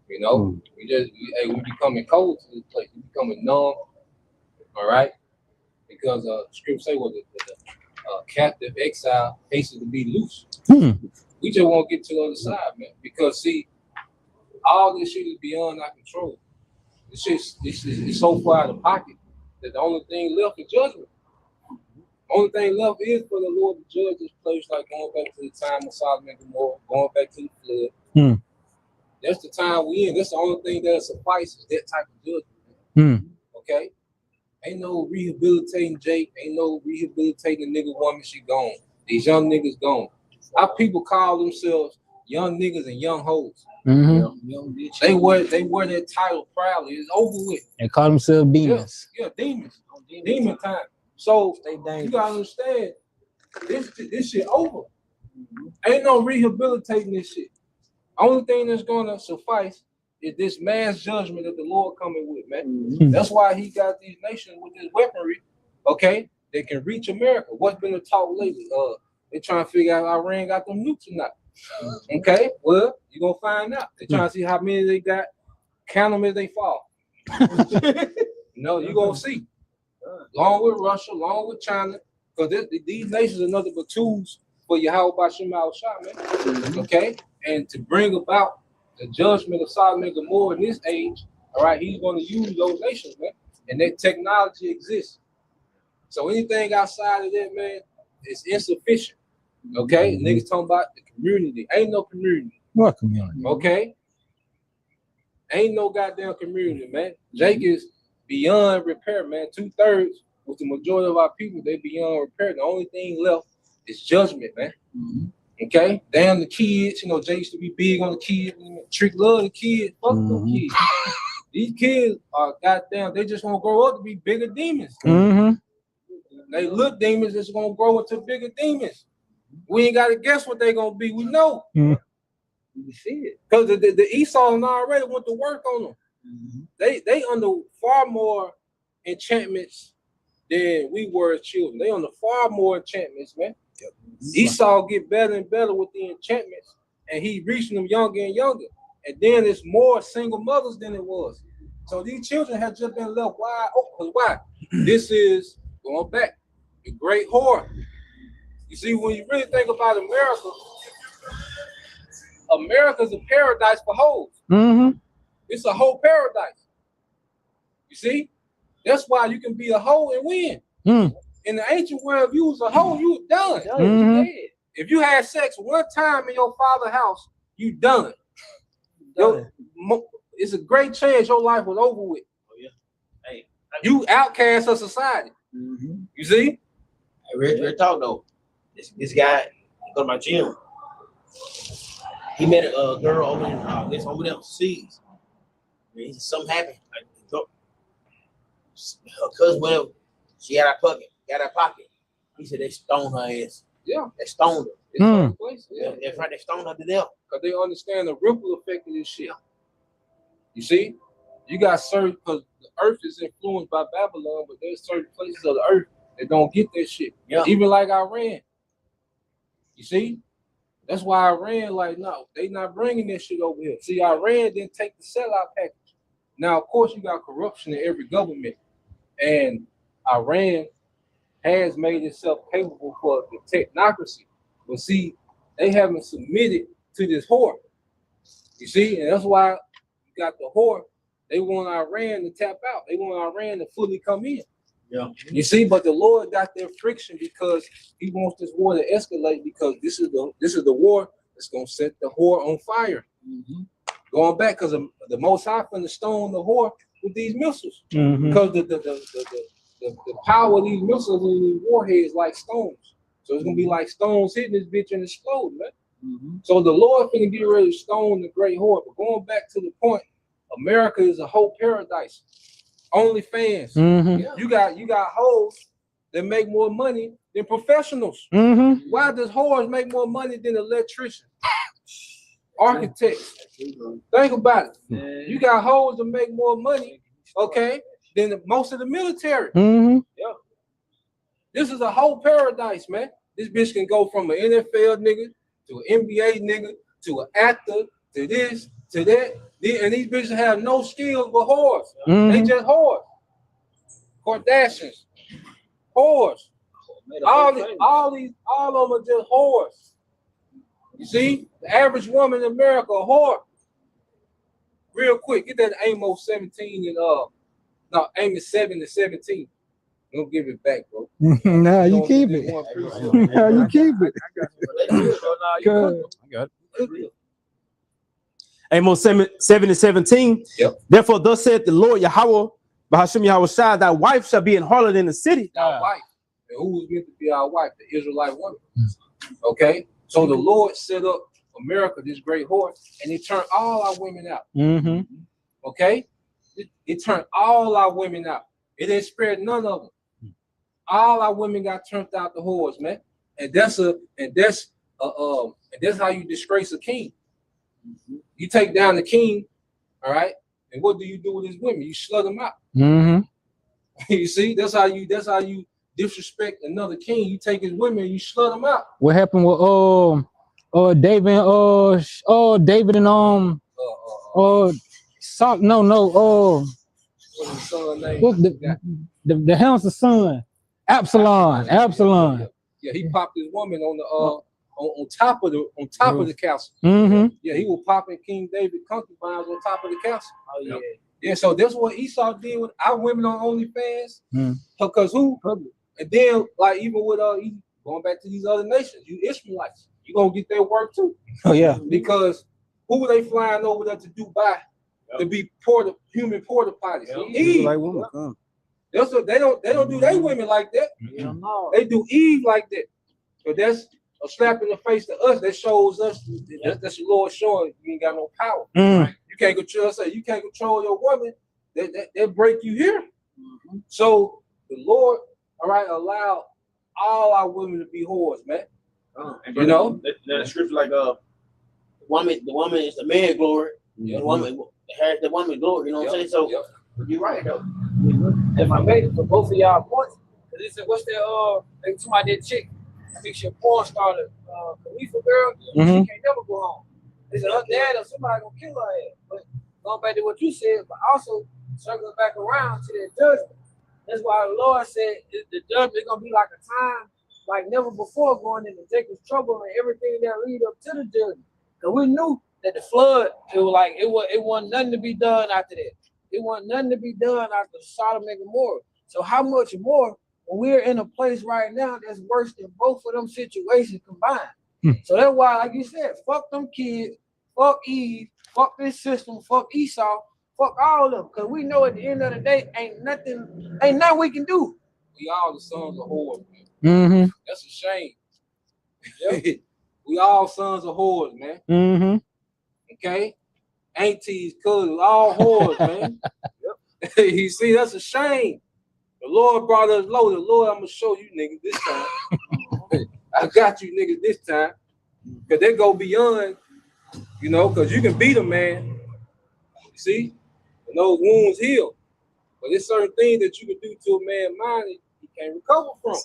You know, we becoming cold to this place. We becoming numb. All right, because scripture say what the captive exile hates to be loose. We just won't get to the other side, man. Because see, all this shit is beyond our control. It's so far out of pocket that the only thing left is judgment. Only thing left is for the Lord to judge this place, like going back to the time of Sodom and Gomorrah, going back to the flood. That's the time we in. That's the only thing that suffices that type of judgment. Okay? Ain't no rehabilitating Jake. Ain't no rehabilitating the nigga woman. She gone. These young niggas gone. Our people call themselves young niggas and young hoes. They wear that title proudly. It's over with. They call themselves demons. Yeah, demons. Demon time. So you gotta understand, this shit over. Ain't no rehabilitating this shit. Only thing that's gonna suffice is this mass judgment that the Lord coming with, man. That's why he got these nations with this weaponry, okay? They can reach America. What's been the talk lately? They trying to figure out Iran got them nukes or not. Okay, well, you're gonna find out. They trying to see how many they got, count them as they fall. No, you're gonna see. along with Russia, along with China, because these nations are nothing but tools for Yahweh Bashim al-Shah, man. Okay? And to bring about the judgment of Sodom and Gomorrah in this age, all right, he's going to use those nations, man. And that technology exists. So anything outside of that, man, is insufficient. Okay? Niggas talking about the community. Ain't no community. What community? Okay? Ain't no goddamn community, man. Jake is beyond repair, man. 2/3 with the majority of our people, they beyond repair. The only thing left is judgment, man. Okay? Damn the kids, you know, Jay used to be big on the kids. Trick love the kids. Fuck them kids. These kids are goddamn, they just won't grow up to be bigger demons. They look demons that's gonna grow into bigger demons. We ain't gotta guess what they gonna be. We know. We see it. Because the Esau already went to work on them. They under far more enchantments than we were as children. They under far more enchantments, man. Esau get better and better with the enchantments, and he reaching them younger and younger. And then it's more single mothers than it was. So these children have just been left wide open. Why? This is going back the great whore. You see, when you really think about America, America's a paradise for hoes. It's a whole paradise. You see? That's why you can be a hoe and win. In the ancient world, if you was a hoe, you was done. If you had sex one time in your father's house, you done. It's a great chance your life was over with. Hey, you outcast of society. You see? I real talk though. This guy go to my gym. He met a girl over in over there overseas. He said something happened. Her cousin, whatever, she had her pocket. He said they stoned her ass. Yeah, they stoned her. It's certain places. Yeah, that's right. They stoned her to death because they understand the ripple effect of this shit. You see, you got certain, because the earth is influenced by Babylon, but there's certain places of the earth that don't get that shit. Yeah, even like Iran. You see, that's why Iran, like, no, they not bringing this shit over here. See, Iran didn't take the sellout package. Now, of course, you got corruption in every government, and Iran has made itself capable for the technocracy. But see, they haven't submitted to this whore. You see, and that's why you got the whore. They want Iran to tap out. They want Iran to fully come in. Yeah. You see, but the Lord got their friction because he wants this war to escalate, because this is the war that's gonna set the whore on fire. Going back, because the Most High finna stone the whore with these missiles. Because the power of these missiles and these warheads like stones. So it's gonna be like stones hitting this bitch and explode, man. So the Lord finna get ready to stone the great whore. But going back to the point, America is a whole paradise. OnlyFans. You got hoes that make more money than professionals. Why does whores make more money than electricians? Architects. Think about it. You got hoes that make more money, okay, than most of the military. Yeah. This is a whole paradise, man. This bitch can go from an NFL nigga to an NBA nigga to an actor to this to that. And these bitches have no skills but whores. They just whores. Kardashians. Whores. All of them are just whores. You see? The average woman in America, a whore. Real quick, get that Amos 17 and Amos 7 and 17. Don't give it back, bro. Nah, you keep it. Nah, you keep it. I got it. Amos 7 and 17. Yep. Therefore, thus said the Lord Yahweh, Bahashim Yahweh Shai, thy wife shall be an harlot in the city. Our wife. And who was meant to be our wife? The Israelite woman. Okay? So the Lord set up America, this great whore, and it turned all our women out. Okay? It turned all our women out. It didn't spare none of them. All our women got turned out the whores, man. And that's how you disgrace a king. You take down the king, all right, and what do you do with his women? You slut them out. You see, that's how you disrespect another king. You take his women and you slut them out. What happened with David and David and What's his son name? What's the handsome son? Absalom. Yeah, he popped his woman on the on top of the castle. Mm-hmm. Yeah, he was popping King David concubines on top of the castle. Oh yeah. Yeah, so that's what Esau did with our women on OnlyFans. Mm. Because who? And then, like, even with going back to these other nations, you Israelites, you gonna get their work too. Oh yeah. Because who were they flying over there to Dubai to be human porta potties? Eve. Like woman, come. That's what, they don't do their women like that. No. They do Eve like that. So that's a slap in the face to us. That shows us that's the Lord showing you ain't got no power. Mm. You can't control. You can't control your woman. They break you here. So the Lord, all right, allow all our women to be whores, man. You know, the scripture like the woman is the man glory. The woman has the woman glory. You know what I'm saying? So you're right though. If I made it for both of y'all points, cause they said, what's that? They somebody that chick, fix your porn starter, Khalifa girl. She can't never go home. They said her dad or somebody gonna kill her ass. But going back to what you said, but also circling back around to that judgment. That's why the Lord said the judgment is gonna be like a time like never before, going into Jacob's trouble and everything that lead up to the judgment. Cause we knew that the flood, it wasn't nothing to be done after that. It wasn't nothing to be done after Sodom and Gomorrah. So how much more when we're in a place right now that's worse than both of them situations combined? So that's why, like you said, fuck them kids, fuck Eve, fuck this system, fuck Esau, fuck all of them. Because we know at the end of the day, ain't nothing we can do. we all the sons of whores, man. Mm-hmm. That's a shame. We all sons of whores, man. Mm-hmm. Okay? Aunties, cousins, all whores, man. You see, that's a shame. The Lord brought us low. The Lord, I'm going to show you niggas this time. I got you niggas this time. Because they go beyond, you know, because you can beat a man. You see? And those wounds heal. But there's certain things that you can do to a man's mind that he can't recover from.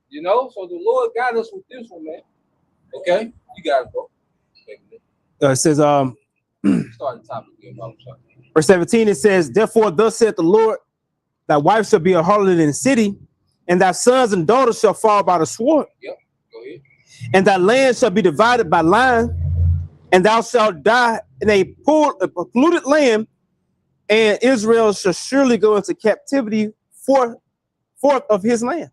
You know? So the Lord got us with this one, man. Okay? You got it, bro. It says, Start the topic again, bro. verse 17, it says, therefore, thus saith the Lord, thy wife shall be a harlot in the city, and thy sons and daughters shall fall by the sword. Yep, go ahead. And thy land shall be divided by line, and thou shalt die in a polluted land, and Israel shall surely go into captivity forth of his land.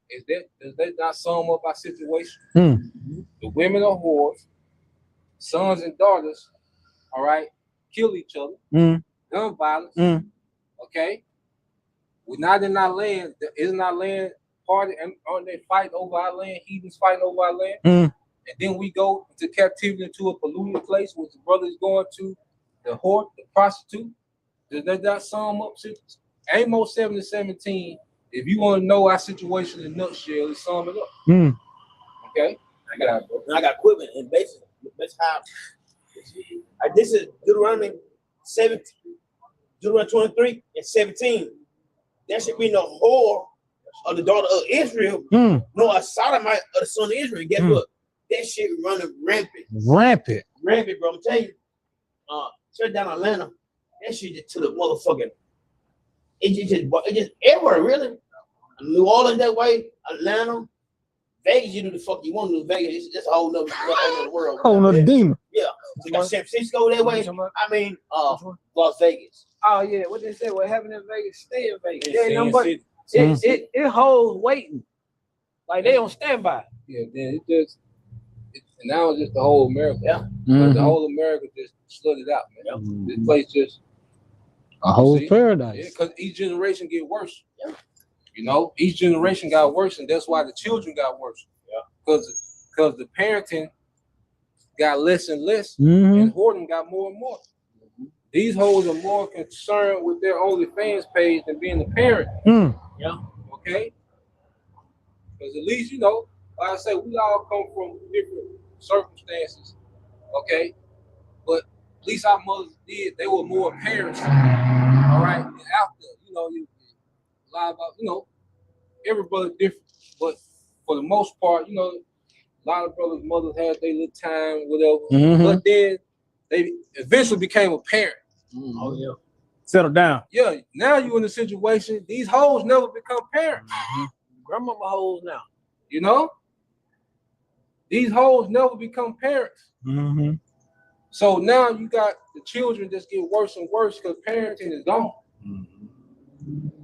Does that not sum up our situation? The women are whores, sons and daughters, all right, kill each other, gun violence, okay? We're not in our land. Isn't our land party? And aren't they fighting over our land? Heathens fighting over our land? And then we go into captivity into a polluted place where the brother is going to the whore, the prostitute. Does that not sum up? Amos 7:17. If you want to know our situation in a nutshell, let's sum it up. Okay? I got equipment and basically how this is Deuteronomy 17, Deuteronomy 23 and 17. There should be no whore of the daughter of Israel, nor a sodomite of the son of Israel. Guess what? That shit running rampant, bro. I'm telling you, shut down Atlanta. That shit just to the motherfucking. It just everywhere, really. New Orleans that way, Atlanta, Vegas. You do the fuck you want to do. Vegas, it's a whole nother world. Whole nother demon. Yeah, you got San Francisco that way. I mean, Las Vegas. Oh yeah, what they say? What happened in Vegas, stay in Vegas. It holds waiting, like they on standby. Yeah, then and now it's just the whole America. Yeah, but the whole America just flooded out, man. This place just a whole paradise. Yeah, because each generation get worse. Yeah. You know, each generation got worse, and that's why the children got worse. Yeah, because the parenting got less and less, and whoredom got more and more. These hoes are more concerned with their OnlyFans page than being the parent. Yeah. Okay. Because at least, you know, like I say, we all come from different circumstances. Okay. But at least our mothers did. They were more parents. All right. And after, you know, you lie about, you know, every brother different. But for the most part, you know, a lot of brothers' mothers had their little time, whatever. But then they eventually became a parent. Oh yeah. Settle down. Yeah, now you in a situation, these hoes never become parents. Grandmama hoes now. You know? These hoes never become parents. Mm-hmm. So now you got the children just get worse and worse because parenting is gone.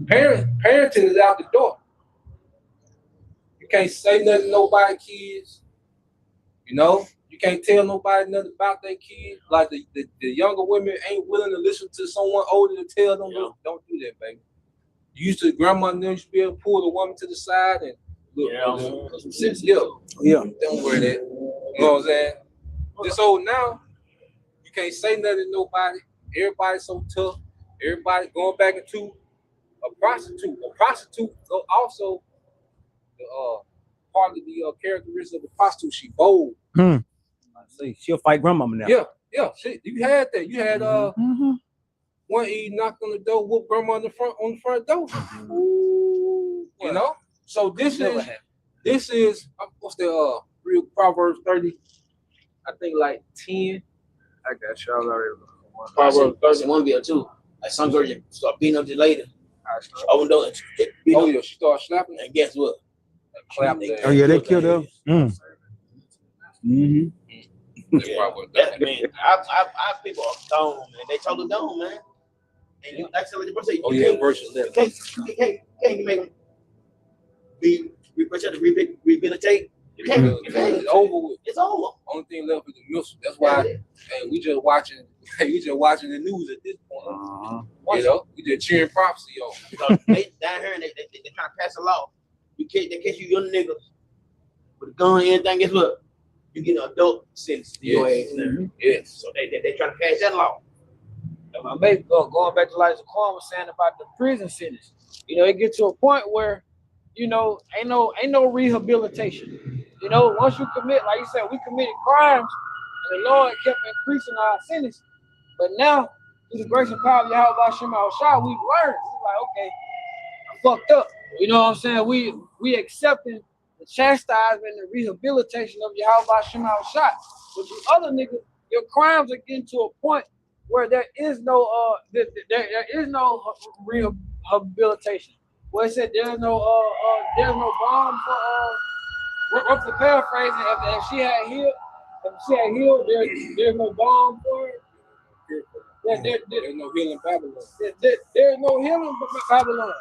Parenting is out the door. You can't say nothing to nobody kids. You know, you can't tell nobody nothing about their kids. Like the younger women ain't willing to listen to someone older to tell them, look, don't do that, baby. You used to, grandma and them used to be able to pull the woman to the side and look, yeah, don't worry that. You know what I'm saying? This old now, you can't say nothing to nobody. Everybody's so tough. Everybody going back into a prostitute. A prostitute also the part of the characteristic of the prostitute. She bold. I see. She'll fight grandmama now. Yeah. You had that. You had one Eve knocked on the door, whoop grandma on the front door. You know. So this is what's the real Proverbs 30? I think like 10. I got y'all already. Proverbs 31 be too. Like some girl you start beating up the lady. Open door and Oh yeah, she started slapping. and guess what? Clap Oh yeah, they killed them. Yeah, that, man, our people are gone, man. They totally gone, man. And you, like the person, Oh yeah, verse 11. you can't make them rehabilitate. You can't. It's over with. It's over. Only thing left is the missile. That's why hey, we just watching the news at this point. You know, we just cheering prophecy on. Because they down here and they trying to pass a law. They catch you young niggas with a gun and everything. Guess what? You get an adult sentence to your ass. Yes. So they trying to pass that law. My mate, going back to like the Quan was saying about the prison sentence. You know, it gets to a point where, you know, ain't no rehabilitation. You know, once you commit, like you said, we committed crimes, and the Lord kept increasing our sentence. But now, through the grace and power of Yahweh Shem Al-Shah, we've learned. We're like, okay, I fucked up. You know what I'm saying? We accepting the chastisement and the rehabilitation of Yahweh Shem Al-Shah. But you other niggas, your crimes are getting to a point where there is no rehabilitation. Where it said there's no bond for what's the paraphrasing? If she had healed, there's no bond for her. There's no healing Babylon. There's no healing Babylon.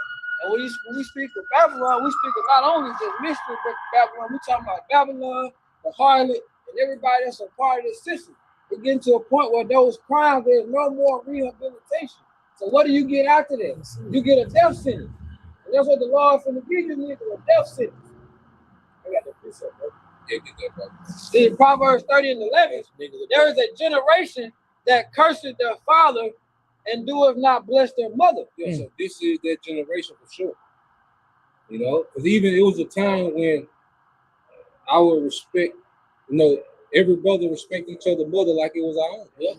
And when we speak of Babylon, we speak of not only just mystery, but Babylon. We talking about Babylon, the harlot, and everybody that's a part of this system. It getting to a point where those crimes, there's no more rehabilitation. So what do you get after that? You get a death sentence. And that's what the Lord from the beginning is, a death sentence. I got the precept, bro. Yeah, get that, bro. See, in Proverbs 30 and 11, there is a generation that curses their father and doeth not bless their mother. Yeah, so this is that generation for sure. You know, because even it was a time when I would respect, you know, every brother respect each other mother like it was our own. Yeah.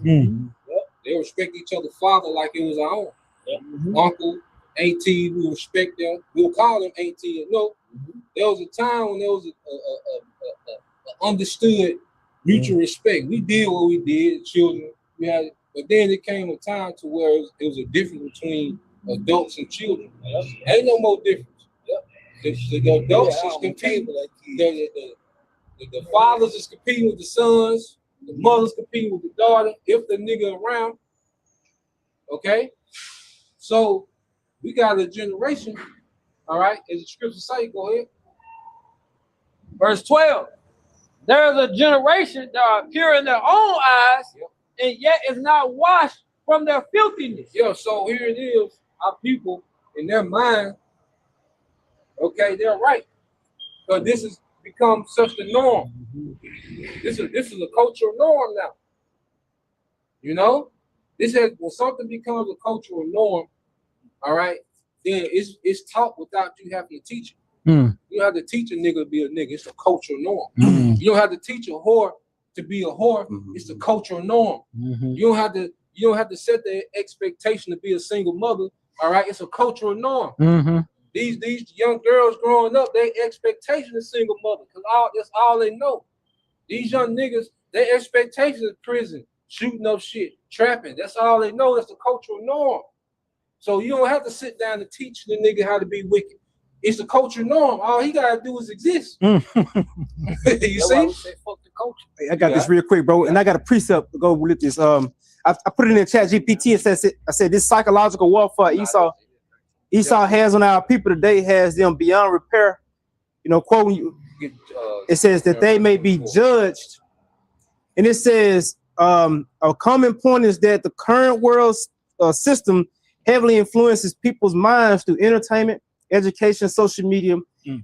They respect each other father like it was our own. Uncle, auntie, we respect them. We'll call them auntie. No, there was a time when there was a understood mutual respect. We did what we did, children. We had, but then it came a time to where it was a difference between adults and children. Ain't no more difference. The adults is competing. The fathers is competing with the sons. The mothers competing with the daughter. If the nigga around, okay. So we got a generation. All right, as the scripture say, go ahead. Verse 12. There is a generation that are pure in their own eyes, and yet is not washed from their filthiness. Yeah, so here it is. Our people in their mind, okay, they're right. But this has become such the norm. This is a cultural norm now. You know, when something becomes a cultural norm, all right, then it's taught without you having to teach it. You don't have to teach a nigga to be a nigga. It's a cultural norm. You don't have to teach a whore to be a whore. It's a cultural norm. You don't have to set the expectation to be a single mother. All right, it's a cultural norm. These young girls growing up, their expectation is single mother because that's all they know. These young niggas, their expectation is prison, shooting up shit, trapping. That's all they know. That's the cultural norm. So you don't have to sit down and teach the nigga how to be wicked. It's the culture norm. All he gotta do is exist. You That's why see? we say fuck the culture. Hey, I got this real quick, bro, and I got a precept to go with this. I put it in Chat GPT. It says I said this psychological warfare Esau has on our people today has them beyond repair. You know, quoting you. It says that they may be judged, and it says a common point is that the current world system heavily influences people's minds through entertainment, education, social media,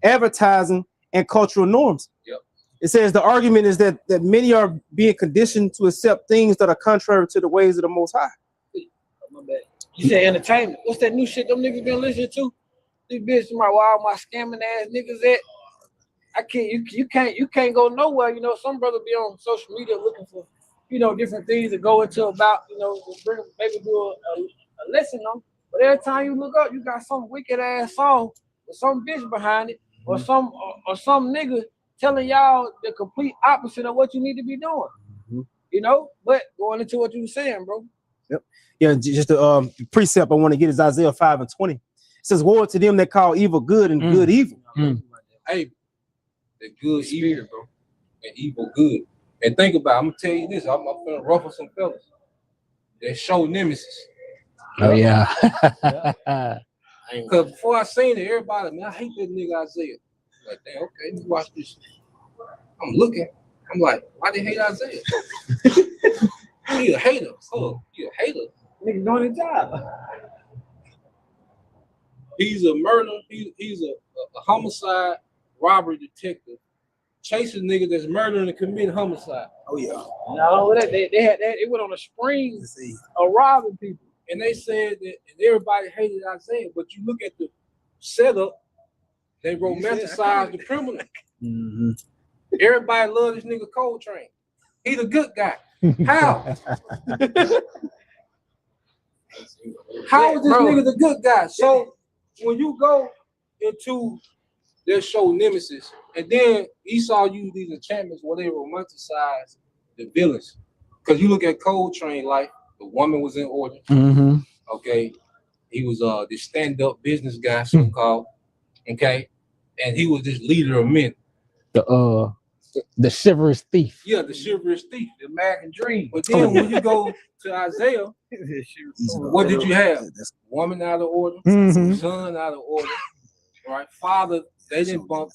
advertising, and cultural norms. Yep. It says the argument is that many are being conditioned to accept things that are contrary to the ways of the Most High. My bad. You say entertainment. What's that new shit them niggas been listening to? These bitches, where all my scamming ass niggas at. I can't. You can't go nowhere. You know, some brother be on social media looking for, you know, different things to go into about, you know, bring, maybe do a lesson on. But every time you look up, you got some wicked ass song with some bitch behind it, or some nigga telling y'all the complete opposite of what you need to be doing. You know, but going into what you were saying, bro. Yep. Yeah, just the precept I want to get is Isaiah 5:20. It says, "Woe to them that call evil good and good evil." Hey, the good evil, bro, and evil good. And think about it, I'm gonna tell you this. I'm gonna ruffle some fellas that show nemesis. Oh yeah. Because before I seen it, everybody, man, I hate that nigga Isaiah. I'm like, damn, okay, let me watch this. I'm looking. I'm like, why they hate Isaiah? He a hater. Oh, he a hater. Nigga doing his job. He's a murder. He's a homicide robbery detective chasing nigga that's murdering and committing homicide. Oh yeah. No, they had that. It went on a spring of robbing people. And they said that and everybody hated Isaiah, but you look at the setup, they romanticize the criminal. Everybody love this nigga Coltrane. He the good guy. How? How is this nigga the good guy? So when you go into their show Nemesis, and then Esau used these enchantments where they romanticize the villains. Because you look at Coltrane life, the woman was in order. Okay. He was this stand-up business guy, so-called. Okay. And he was this leader of men. The chivalrous thief. Yeah, the chivalrous thief. The American dream. But then when you go to Isaiah, what did you have? Woman out of order, son out of order, right? Father, they bump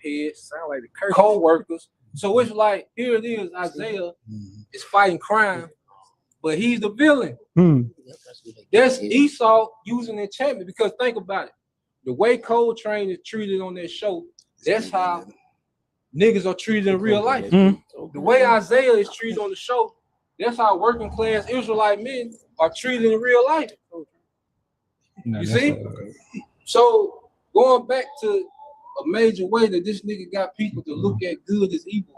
heads, sound like the curse. Co-workers. So it's like, here it is, Isaiah is fighting crime, but he's the villain. That's Esau using enchantment, because think about it. The way Coltrane is treated on that show, that's how niggas are treated in real life. The way Isaiah is treated on the show, that's how working class Israelite men are treated in real life. You see? So going back to a major way that this nigga got people to look at good as evil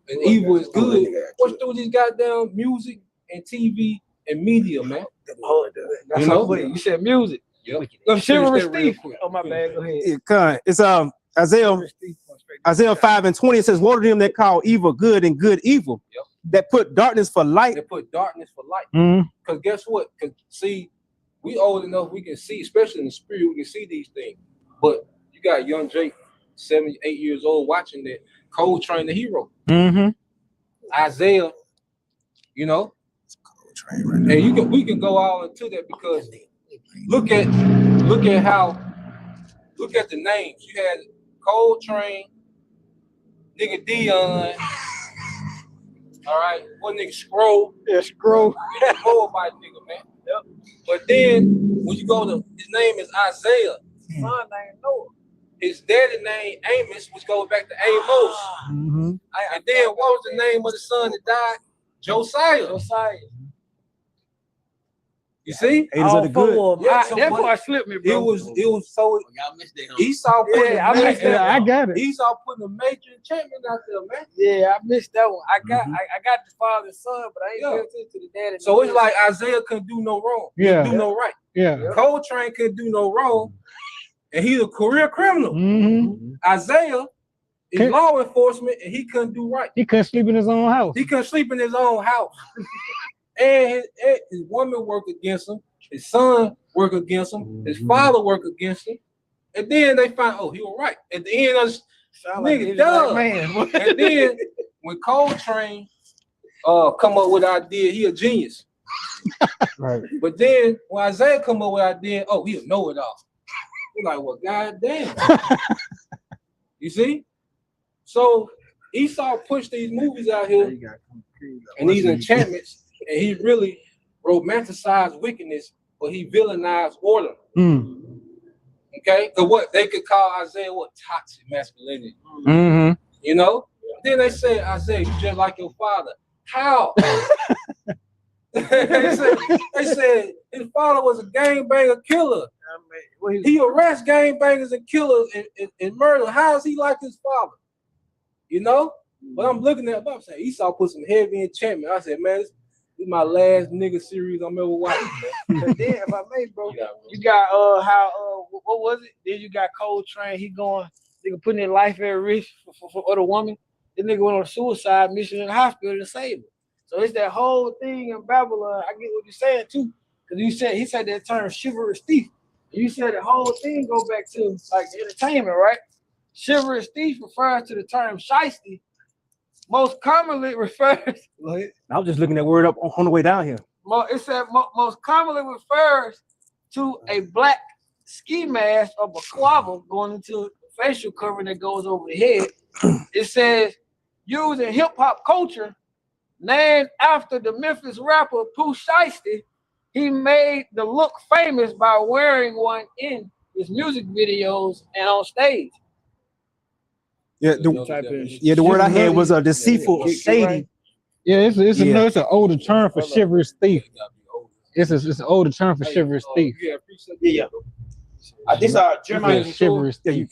and evil is good. What's through these goddamn music and TV and media, man? That's how funny. You said music. Yep. The chivalrous thief. Oh my bad. Go ahead. It's Isaiah 5:20. It says, "Woe to them that call evil good and good evil, that put darkness for light." They put darkness for light. Because guess what? Because see, we old enough, we can see, especially in the spirit, we can see these things. But you got young Jake, 7, 8 years old, watching that Coltrane the hero. Isaiah, you know, and we can go all into that, because look at the names. You had Coltrane, nigga Dion, all right, one nigga Scroll. Yeah, Scroll. Moabite nigga, man. Yep. But then when you go to, his name is Isaiah. Son name Noah. His daddy name Amos, which goes back to Amos. And then what was the name of the son that died? Josiah. You see? Haters of the good. That part slipped me, bro. It was so Y'all missed that. Esau putting I got it. Esau putting a major enchantment out there, man. Yeah, I missed that one. I got the father and son, but I ain't paying attention to the daddy. So it's like Isaiah couldn't do no wrong. He couldn't do no right. Coltrane couldn't do no wrong, and he's a career criminal. Isaiah is law enforcement, and he couldn't do right. He couldn't sleep in his own house. He couldn't sleep in his own house. And his woman worked against him. His son work against him. His father work against him. And then they find, oh, he was right. At the end of the nigga, duh. Man. And then when Coltrane come up with an idea, he a genius. Right. But then when Isaiah come up with an idea, oh, he'll know it all. We're like, well, goddamn. You see? So Esau pushed these movies out here and these enchantments, and he really romanticized wickedness, but he villainized order. Okay? Because what they could call Isaiah what? Toxic masculinity. You know? Then they said, Isaiah, you just like your father. How? they said his father was a gangbanger killer. He arrests gangbangers and killers and murder. How is he like his father? You know? But I'm looking at I'm saying Esau put some heavy enchantment. I said, man, this is my last nigga series I'm ever watching. And then, if I may, bro, you got how what was it? Then you got Coltrane. He going, nigga putting his life at risk for other woman. This nigga went on a suicide mission in the hospital to save her. So it's that whole thing in Babylon. I get what you're saying too, because he said that term chivalrous thief. You said the whole thing go back to like entertainment, right? Chivalrous thief refers to the term shiesty. Most commonly refers. I was just looking that word up on the way down here. It said most commonly refers to a black ski mask or baklava going into the facial covering that goes over the head. It says used in hip hop culture, named after the Memphis rapper Pooh Shiesty. He made the look famous by wearing one in his music videos and on stage. Yeah, the word I had was deceitful, shady. Yeah, it's an older term for chivalrous thief. It's an older term for chivalrous thief. Yeah. This Jeremiah chivalrous thief.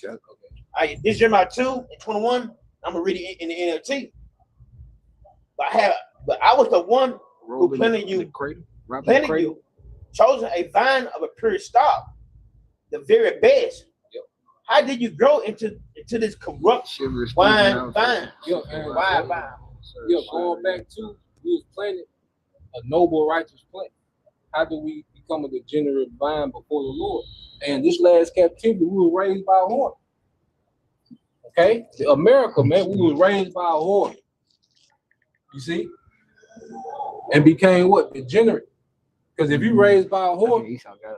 This Jeremiah 2:21. I'm gonna read it in the NLT. But I was the one who planted you, chosen a vine of a pure stock, the very best. How did you grow into this corrupt wine vine? Wine vine. Going back to, we was planted a noble, righteous plant. How do we become a degenerate vine before the Lord? And this last captivity, we were raised by a whore. Okay? America, man, we was raised by a whore. You see? And became what? Degenerate. Because if you raised by a whore,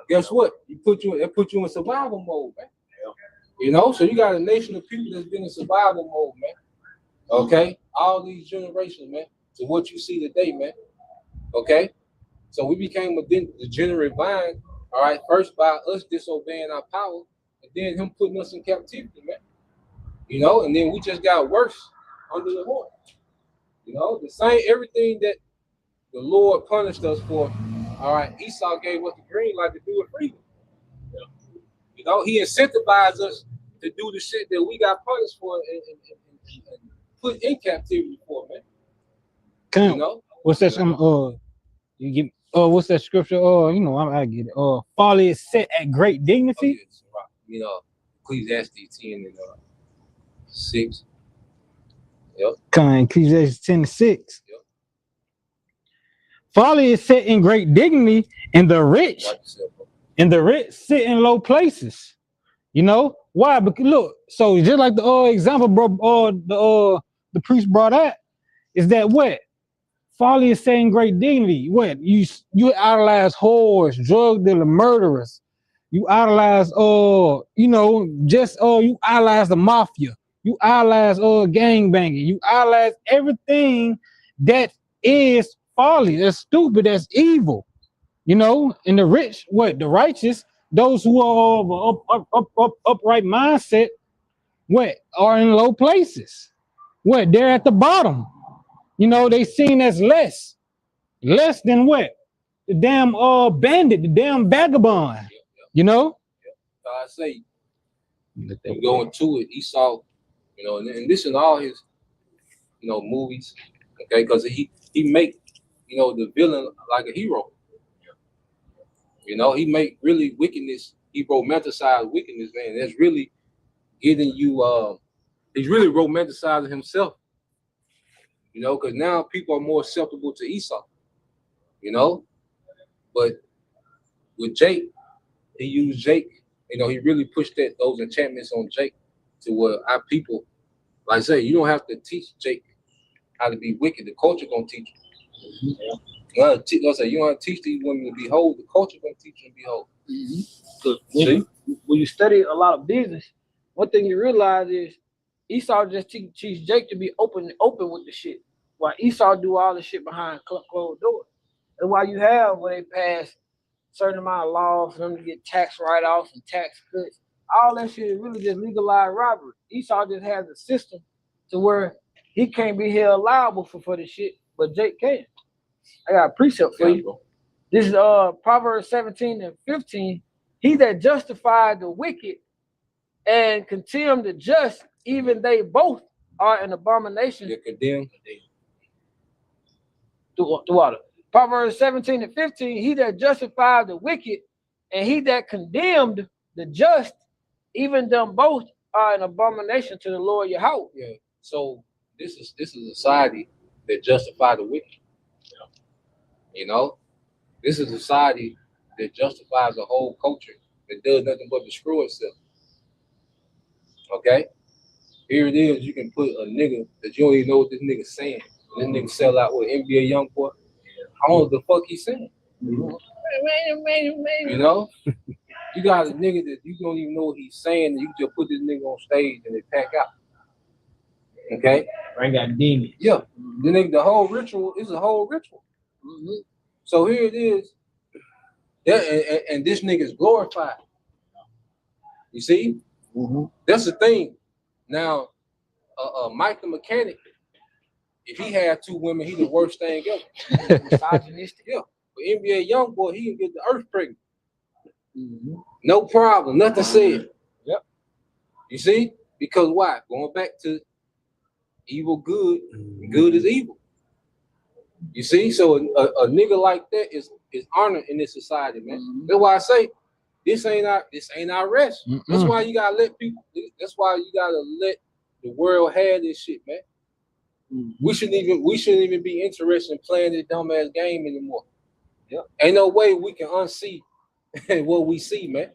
guess what? It put you in survival mode, man. You know, so you got a nation of people that's been in survival mode, man. Okay, all these generations, man. To what you see today, man. Okay, so we became a degenerate vine. All right, first by us disobeying our power, and then him putting us in captivity, man. You know, and then we just got worse under the horn. You know, the same everything that the Lord punished us for. All right, Esau gave us the green light to do it freely. You know, he incentivized us to do the shit that we got punished for and put in captivity for, man. You know? What's that? You give. What's that scripture? You know, I get it. Folly is set at great dignity. You know, Ecclesiastes 10 and 6. Yep. Ecclesiastes 10:6. Yep. Folly is set in great dignity, and the rich sit in low places. You know why? Because look, so just like the example, bro, the priest brought out, is that what folly is saying great dignity. What you idolize whores, drug dealer, murderers. You idolize you know, just you idolize the mafia. You idolize gangbanging. You idolize everything that is folly. That's stupid. That's evil. You know, and the rich, what the righteous, those who are of upright mindset, what are in low places. What they're at the bottom. You know, they seen as less than what the damn bandit, the damn vagabond. You know. I say, I'm going to it. Esau, you know, and this is all his, you know, movies, okay, because he make, you know, the villain like a hero. You know, he make really wickedness. He romanticize wickedness, man. That's really getting you. He's really romanticizing himself. You know, because now people are more acceptable to Esau. You know, but with Jake, he used Jake. You know, he really pushed those enchantments on Jake to where our people, like I say, you don't have to teach Jake how to be wicked. The culture gonna teach you. You don't have to teach these women to be whole. The culture gonna teach you to be whole. See? When you study a lot of business, one thing you realize is Esau just teach Jake to be open with the shit, while Esau do all the shit behind closed doors. And why you have when they pass certain amount of laws for them to get tax write-offs and tax cuts, all that shit is really just legalized robbery. Esau just has a system to where he can't be held liable for the shit, but Jake can. I got a precept for you. This is Proverbs 17 and 15. He that justified the wicked and condemned the just, even they both are an abomination. You're condemned. To water. Proverbs 17 and 15. He that justified the wicked and he that condemned the just, even them both are an abomination to the Lord Yahweh. Yeah. So this is a society that justify the wicked. You know, this is a society that justifies a whole culture that does nothing but destroy itself. Okay? Here it is, you can put a nigga that you don't even know what this nigga's saying. And this nigga sell out with NBA young boy. I don't know what the fuck he's saying. You know? You got a nigga that you don't even know what he's saying, and you just put this nigga on stage and they pack out. Okay? I got demons. Yeah. The whole ritual is a whole ritual. So here it is. And this nigga's glorified. You see? That's the thing. Now, Mike the mechanic, if he had two women, he the worst thing ever. Misogynistic. Yeah. But NBA young boy, he can get the earth pregnant. No problem. Nothing said. Yep. You see? Because why? Going back to evil good, good is evil. You see? So a nigga like that is honored in this society, man. That's why I say this ain't our rest. That's why you gotta let people. That's why you gotta let the world have this shit, man. We shouldn't even be interested in playing this dumbass game anymore. Yeah. Ain't no way we can unsee what we see, man.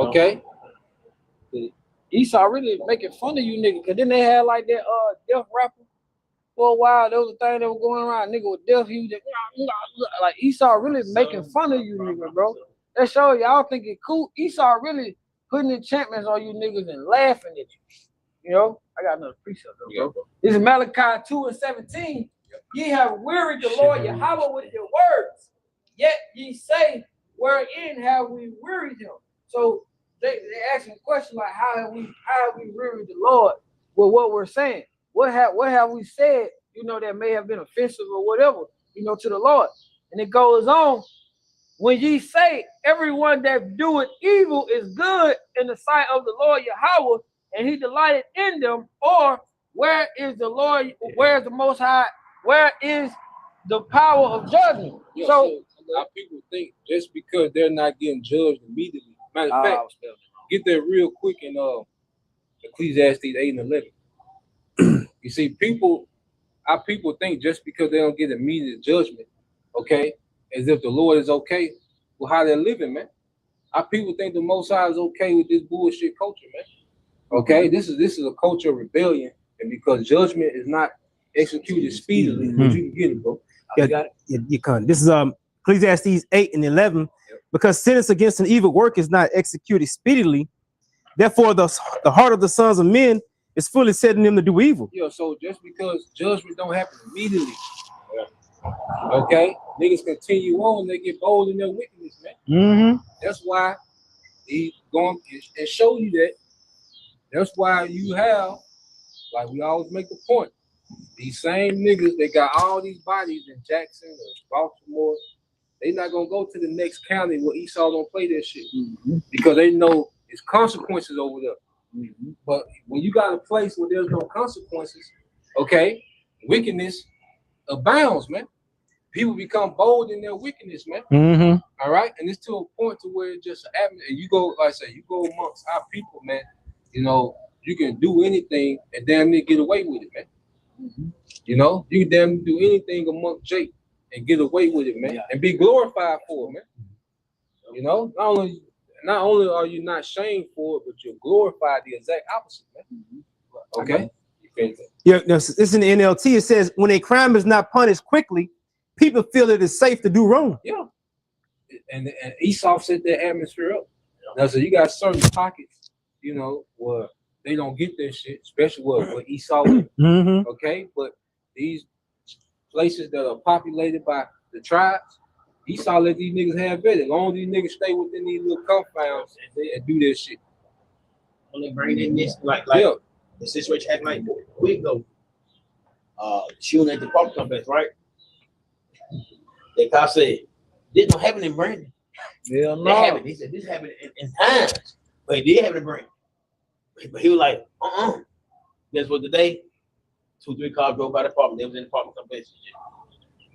Okay. Esau really making fun of you niggas, cause then they had like that death rapper for a while. There was a thing that was going around, nigga with death. He was just, like Esau really making fun of you niggas, bro. That show y'all think it cool. Esau really putting enchantments on you niggas and laughing at you. You know, I got another precept though, bro. This is Malachi 2 and 17. Ye have wearied the Lord Yahweh with your words, yet ye say, wherein have we wearied him? So they asking a question like, how have we wearied the Lord with what we're saying? What have we said, you know, that may have been offensive or whatever, you know, to the Lord? And it goes on. When ye say everyone that doeth evil is good in the sight of the Lord Yahweh, and he delighted in them, or where is the Lord, where is the Most High, where is the power of judgment? Yeah, so a lot of people think just because they're not getting judged immediately. Matter of fact, get that real quick in Ecclesiastes 8 and 11. You see, our people think just because they don't get immediate judgment, okay, as if the Lord is okay with how they're living, man. Our people think the Most High is okay with this bullshit culture, man. Okay, this is a culture of rebellion, and because judgment is not executed speedily, you can get it, bro. Yeah, got it. You can. This is Ecclesiastes 8 and 11. Because sentence against an evil work is not executed speedily, therefore the heart of the sons of men is fully set in them to do evil. Yeah, so just because judgment don't happen immediately, okay, niggas continue on, they get bold in their wickedness, man. That's why he's going and show you that. That's why you have, like we always make the point, these same niggas, they got all these bodies in Jackson or Baltimore. They not gonna go to the next county where Esau don't play that shit because they know it's consequences over there. But when you got a place where there's no consequences, okay, wickedness abounds, man. People become bold in their wickedness, man. All right, and it's to a point to where it's just happening. And you go, like I say, you go amongst our people, man. You know, you can do anything and damn near get away with it, man. You know, you can damn near do anything amongst Jake and get away with it, man, and be glorified for it, man. You know, not only not only are you not shamed for it, but you're glorified the exact opposite, man. Okay. Yeah, it's in the NLT. It says when a crime is not punished quickly, people feel it is safe to do wrong. Yeah. And Esau set that atmosphere up. Now, so you got certain pockets, you know, where they don't get that shit, especially where Esau went. Mm-hmm. Okay, but these places that are populated by the tribes, Esau let these niggas have it. As long as these niggas stay within these little confines and do this shit. When they bring in this, like Yeah. the situation happened like a week ago. Shooting at the park complex, right? They kind of said, this don't happen in Brandon. Yeah, That happened. He said this happened in times, but it did happen in Brandon. But he was like, Guess what? Today, 2-3 cars drove by the apartment. They was in the apartment complex.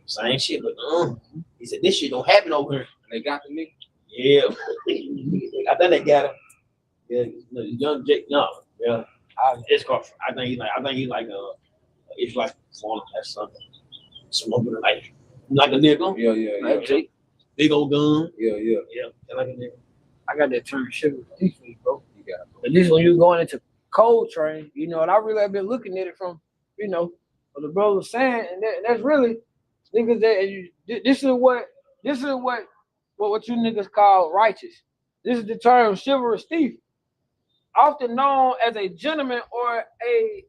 Same shit, but he said this shit don't happen over here. And they got the nigga. Yeah, I think they got him. Yeah, young Jake. No, yeah, it's called. I think he like it's like one that's something. Smoking like a nigga. Yeah. Like Jake, big old gun. Yeah. Like a nigga. I got that term shit with these bro. You got it. But this when you're going into cold train, you know, and I really have been looking at it from, you know, what the brother was saying, and that's really niggas that this is what you niggas call righteous. This is the term chivalrous thief, often known as a gentleman or a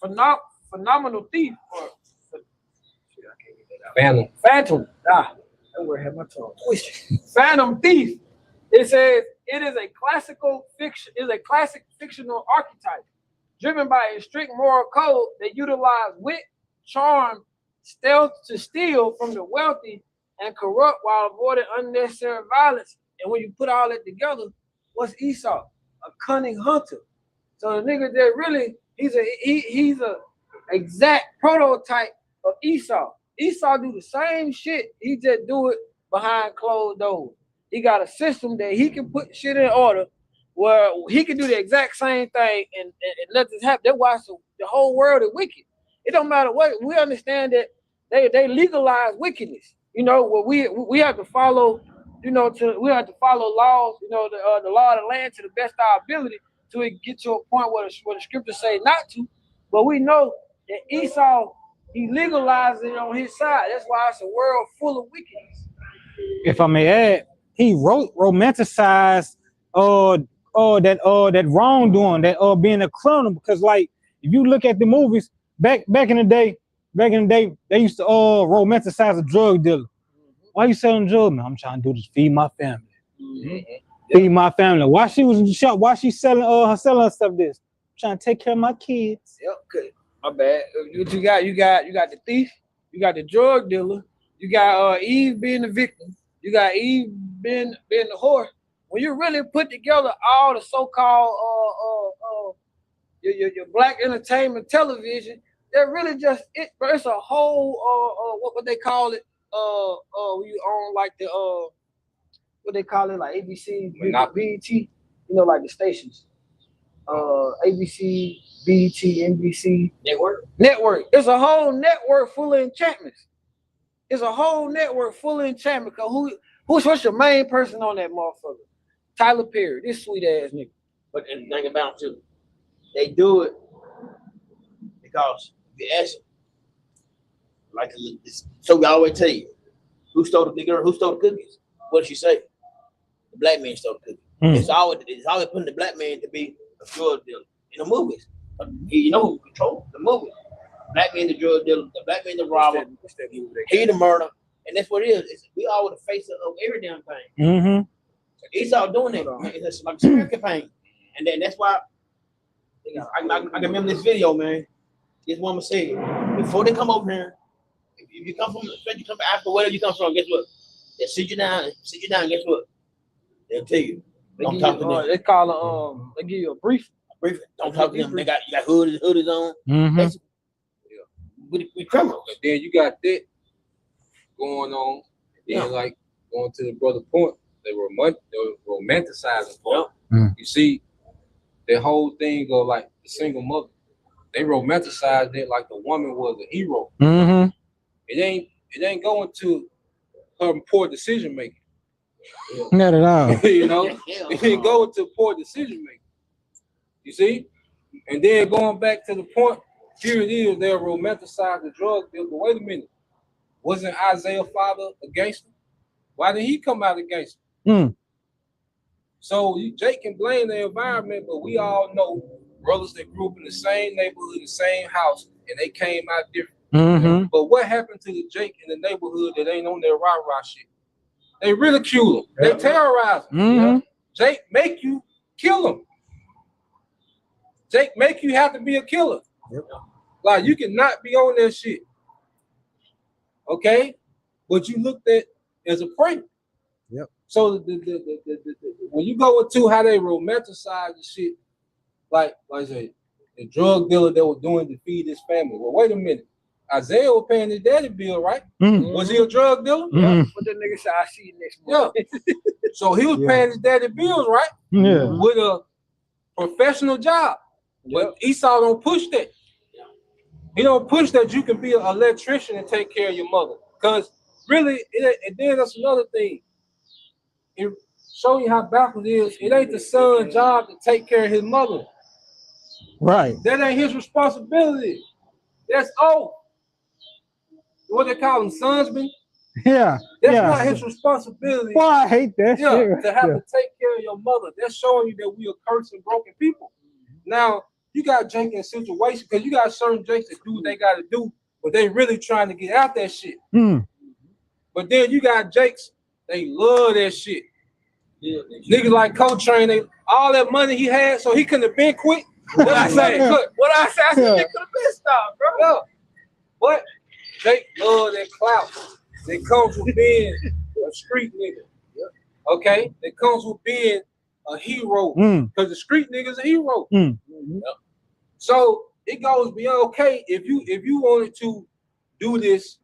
phenomenal thief or phantom. That word had my tongue twisted. Phantom thief. It says it is a classic fictional archetype driven by a strict moral code that utilize wit, charm, stealth to steal from the wealthy and corrupt while avoiding unnecessary violence. And when you put all that together, what's Esau? A cunning hunter. So the nigga that really he's a exact prototype of Esau. Esau do the same shit. He just do it behind closed doors. He got a system that he can put shit in order where he can do the exact same thing and nothing's happen. That's why the whole world is wicked. It don't matter what. We understand that they legalize wickedness. You know, what we have to follow. You know, we have to follow laws. You know, the law of the land to the best of our ability to get to a point where the scriptures say not to. But we know that Esau, he legalized it on his side. That's why it's a world full of wickedness. If I may add, he romanticized that wrongdoing, that being a criminal, because like if you look at the movies back in the day, they used to romanticize a drug dealer. Why you selling drugs, man? I'm trying to do this, feed my family. Feed my family. Why she was in the shop? Why she selling her stuff this? I'm trying to take care of my kids. Yep, good. My bad. What you got? You got the thief, you got the drug dealer, you got Eve being the victim, you got Eve being the whore. When you really put together all the so-called your black entertainment television, they're really just it's a whole what they call it you own like the what they call it, like ABC, BET, you know, like the stations, ABC, BET, NBC network. It's a whole network full of enchantments. It's a whole network full of enchantment. What's your main person on that motherfucker? Tyler Perry, this sweet ass nigga. But and think about it too, they do it because you ask them, like so we always tell you, who stole the girl, who stole the cookies? What did she say? The black man stole the cookies. It's always putting the black man to be a drug dealer in the movies. You know who controls the movie? Black man the drug dealer, the black man the robber, he the murder, and that's what it is. We all the face of every damn thing. Esau doing it. It's like a smear campaign, and then that's why I can remember this video, man. This woman said, before they come over here, if you come from Africa, wherever you come from, guess what? They sit you down. Guess what? They'll tell you. Don't talk to them. They call they give you a brief. Don't talk to them. You got hoodies on. We criminals. And then you got that going on. And then like going to the brother point, they were romanticizing part. You see, the whole thing of like the single mother, they romanticized it like the woman was a hero. It ain't going to her poor decision making. Not at all. You know, it didn't go into poor decision making. You see? And then going back to the point, here it is, they'll romanticize the drug deal. But wait a minute. Wasn't Isaiah's father a gangster? Why did he come out a gangster? So Jake can blame the environment, but we all know brothers that grew up in the same neighborhood, the same house, and they came out different. But what happened to the Jake in the neighborhood that ain't on their rah-rah shit? They ridicule him. They terrorize him. Yeah? Jake make you kill him. Jake make you have to be a killer. Like, you cannot be on that shit. Okay? But you looked at as a prey. So when you go into how they romanticize the shit, like I say, the drug dealer that was doing to feed his family. Well, wait a minute. Isaiah was paying his daddy bill, right? Was he a drug dealer? But the nigga said, I see you next month. So he was paying his daddy bills, right? With a professional job. But Esau don't push that. He don't push that you can be an electrician and take care of your mother. Because really, and then that's another thing. It show you how backwards it is. It ain't the son's job to take care of his mother. Right. That ain't his responsibility. That's what they call him, sonsman. Yeah. That's not his responsibility. Boy, I hate that shit. To have to take care of your mother. That's showing you that we are cursed and broken people. Now, you got Jake in a situation because you got certain Jakes that do what they got to do, but they really trying to get out that shit. But then you got Jakes, they love that shit. Niggas like Coltrane, all that money he had, so he couldn't have been quick. What I say? I said they could have been stopped, bro. But Jake love that clout that comes with being a street nigga. Okay? That comes with being a hero. Because the street nigga's a hero. So it goes beyond okay if you wanted to do this,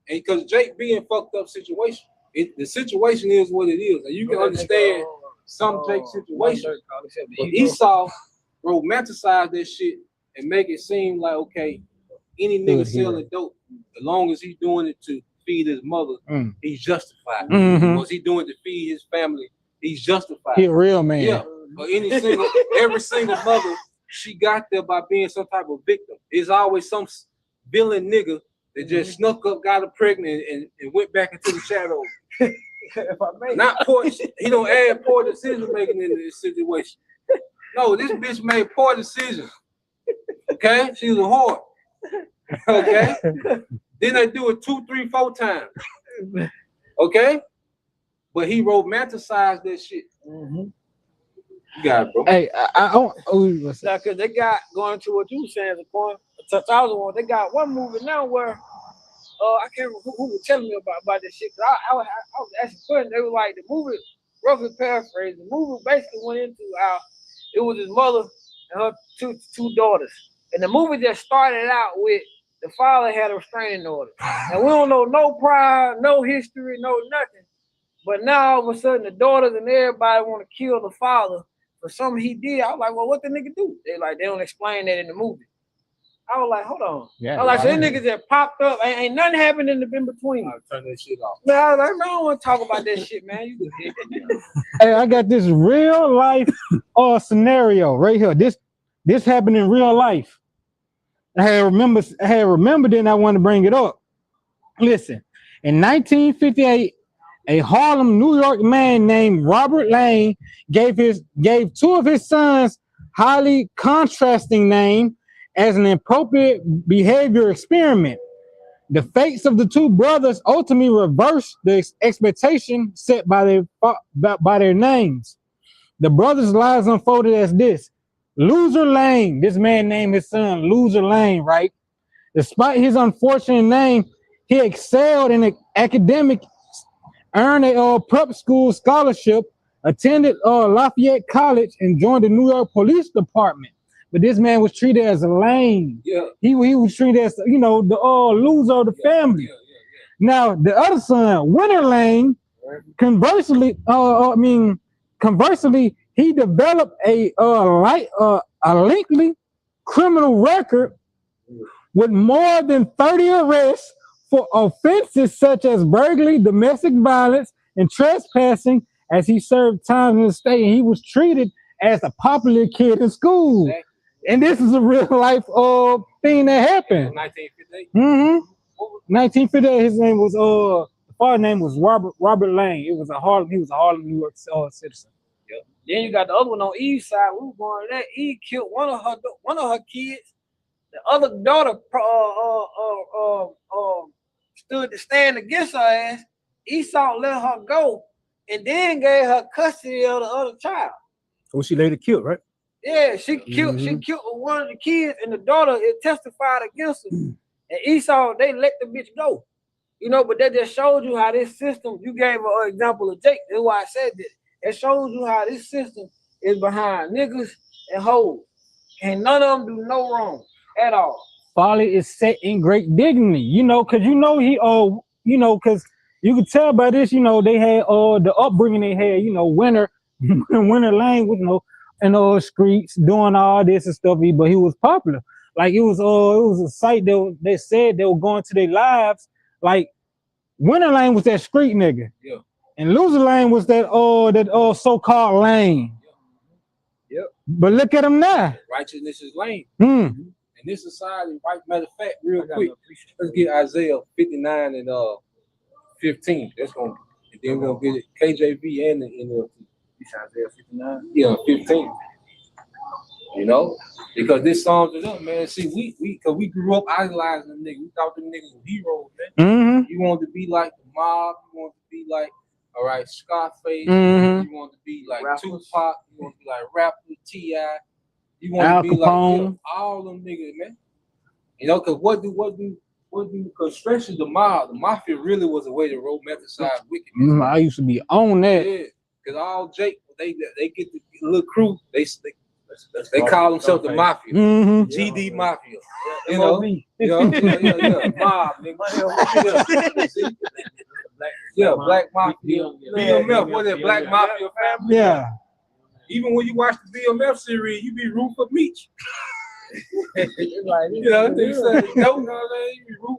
and because Jake being fucked up situation. The situation is what it is, and you can understand some Jake situation. But Esau romanticized that shit and make it seem like, okay, any nigga selling dope, as long as he's doing it to feed his mother, he's justified. Because he's doing it to feed his family, he's justified. He a real man. Yeah, but every single mother, she got there by being some type of victim. There's always some villain nigga that just snuck up, got her pregnant, and went back into the shadows. Not poor. He don't add poor decision making into this situation. No, this bitch made poor decisions. Okay, she was a whore. Okay, then they do it 2, 3, 4 times. Okay, but he romanticized that shit. You got it, bro. Hey, I don't. Now, because they got going to what you were saying, they got one movie now where I can't remember who was telling me about this shit. I was asking questions. They were like, the movie, roughly paraphrased, the movie basically went into how it was his mother and her two daughters. And the movie just started out with the father had a restraining order. And we don't know no prior, no history, no nothing. But now all of a sudden the daughters and everybody want to kill the father for something he did. I was like, well, what the nigga do? They don't explain that in the movie. I was like, hold on. I was like, so these niggas that popped up, ain't nothing happened in between. I'll turn that shit off. Man, I was like, man, I don't want to talk about that shit, man. Hey, I got this real life scenario right here. This happened in real life. I had remembered it and I want to bring it up. Listen, in 1958, a Harlem, New York man named Robert Lane gave 2 of his sons highly contrasting name as an appropriate behavior experiment. The fates of the 2 brothers ultimately reversed the expectation set by their names. The brothers' lives unfolded as this. Loser Lane, this man named his son Loser Lane, right? Despite his unfortunate name, he excelled in academics, earned a prep school scholarship, attended Lafayette College, and joined the New York Police Department. But this man was treated as a lame. Yeah. He was treated as, the loser of the family. Now, the other son, Winter Lane, conversely, he developed a lengthy criminal record with more than 30 arrests for offenses such as burglary, domestic violence, and trespassing as he served time in the state. And he was treated as a popular kid in school. Exactly. And this is a real life thing that happened. 1958. 1958. His name was the father's name was Robert Lane. He was a Harlem, New York citizen. Then you got the other one on Eve's side. We were going to that. Eve killed one of her kids. The other daughter stood to stand against her ass. Esau let her go, and then gave her custody of the other child. Well, she later killed, right? Yeah, she killed one of the kids, and the daughter testified against her. And Esau, they let the bitch go. You know, but that just showed you how this system. You gave an example of Jake. That's why I said that. It shows you how this system is behind niggas and hoes, and none of them do no wrong at all. Folly is set in great dignity, because because you could tell by this, they had the upbringing they had, Winter Lane with in those streets doing all this and stuff, but he was popular. Like it was a site that they said they were going to their lives. Like Winter Lane was that street nigga. Yeah. And Loser Lane was that so-called lane. Yep. But look at him now. Righteousness is lame. Mm. In this society, right? Matter of fact, real quick, let's get Isaiah 59 and 15. That's gonna, and then we're gonna get it KJV and the NLT. Isaiah 59. Yeah, 15. Because this Psalms is up, man. See, we grew up idolizing them niggas. We thought them niggas were heroes, man. Mm-hmm. You wanted to be like the Mob. You wanted to be like, all right, Scarface. Mm-hmm. You wanted to be like Rappers. Tupac. You want to be like rapper T.I. You Al want to be Capone. like all them niggas, man. Because because especially the mob, the mafia really was a way to romanticize wickedness. I used to be on that. Yeah, because all Jake, they get the little crew, they call themselves the mafia, Mm-hmm. GD Mafia. MOB. Mob, nigga. Yeah, Black Mafia. BMF, what is it? Black Mafia family? Yeah. Even when you watch the BMF series, you be rooting for Meech. They say, you be rooting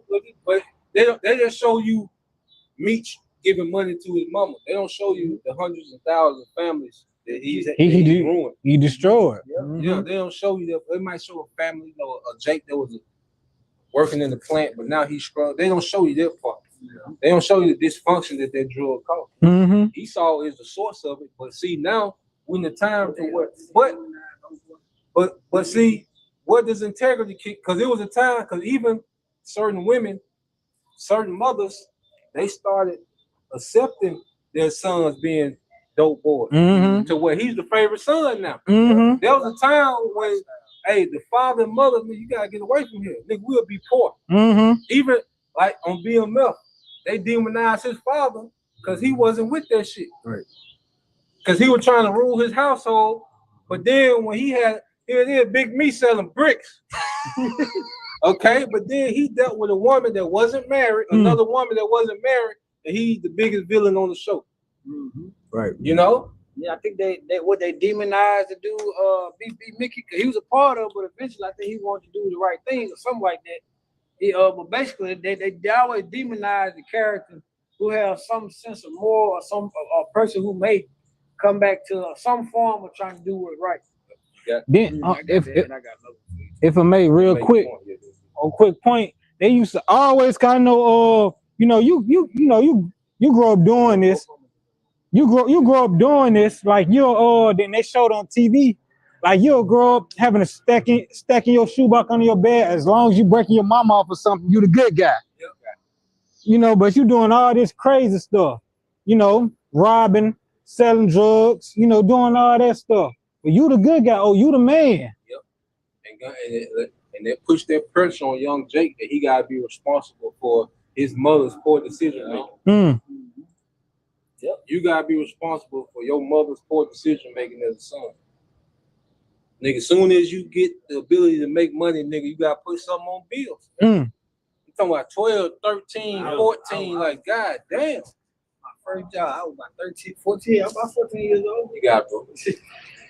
for it, but they just show you Meech giving money to his mama. They don't show you the hundreds of thousands of families that he ruined. He destroyed. Yeah, they don't show you that. They might show a family, a Jake that was working in the plant, but now he's strong. They don't show you that part. Yeah. They don't show you the dysfunction that drug caused. Mm-hmm. Esau is the source of it, but see now when the time to what? But see, what does integrity kick? Because it was a time, because even certain women, certain mothers, they started accepting their sons being dope boys to where he's the favorite son now. Mm-hmm. There was a time when, hey, the father and mother, you gotta get away from here. Nigga, we'll be poor. Mm-hmm. Even like on BMF, they demonized his father because he wasn't with that shit. Right. Because he was trying to rule his household. But then when he had, here it is, Big Me selling bricks. Okay, but then he dealt with a woman that wasn't married, another woman that wasn't married, and he's the biggest villain on the show. Mm-hmm. Right. Yeah, I think they demonized to do B Mickey, because he was a part of it, but eventually I think he wanted to do the right thing or something like that. But basically they always demonize the character who has some sense of moral, or a person who may come back to some form of trying to do it right. Then if I may, real quick, a quick point, they used to always kind of know, you grow up doing this. You grow up doing this, like then they showed on TV, like you'll grow up having a stacking your shoebox under your bed. As long as you breaking your mama off or something, you the good guy. But you doing all this crazy stuff, robbing, selling drugs, doing all that stuff. But you the good guy. Oh, you the man. Yep. And they push that pressure on young Jake that he gotta be responsible for his mother's poor decision making. Yep. You gotta be responsible for your mother's poor decision making as a son. Nigga, as soon as you get the ability to make money, nigga, you gotta put something on bills. I'm talking about 12, 13, 14, like, god damn. My first job, I was about 13, 14, I was about 14 years old. You got it, bro.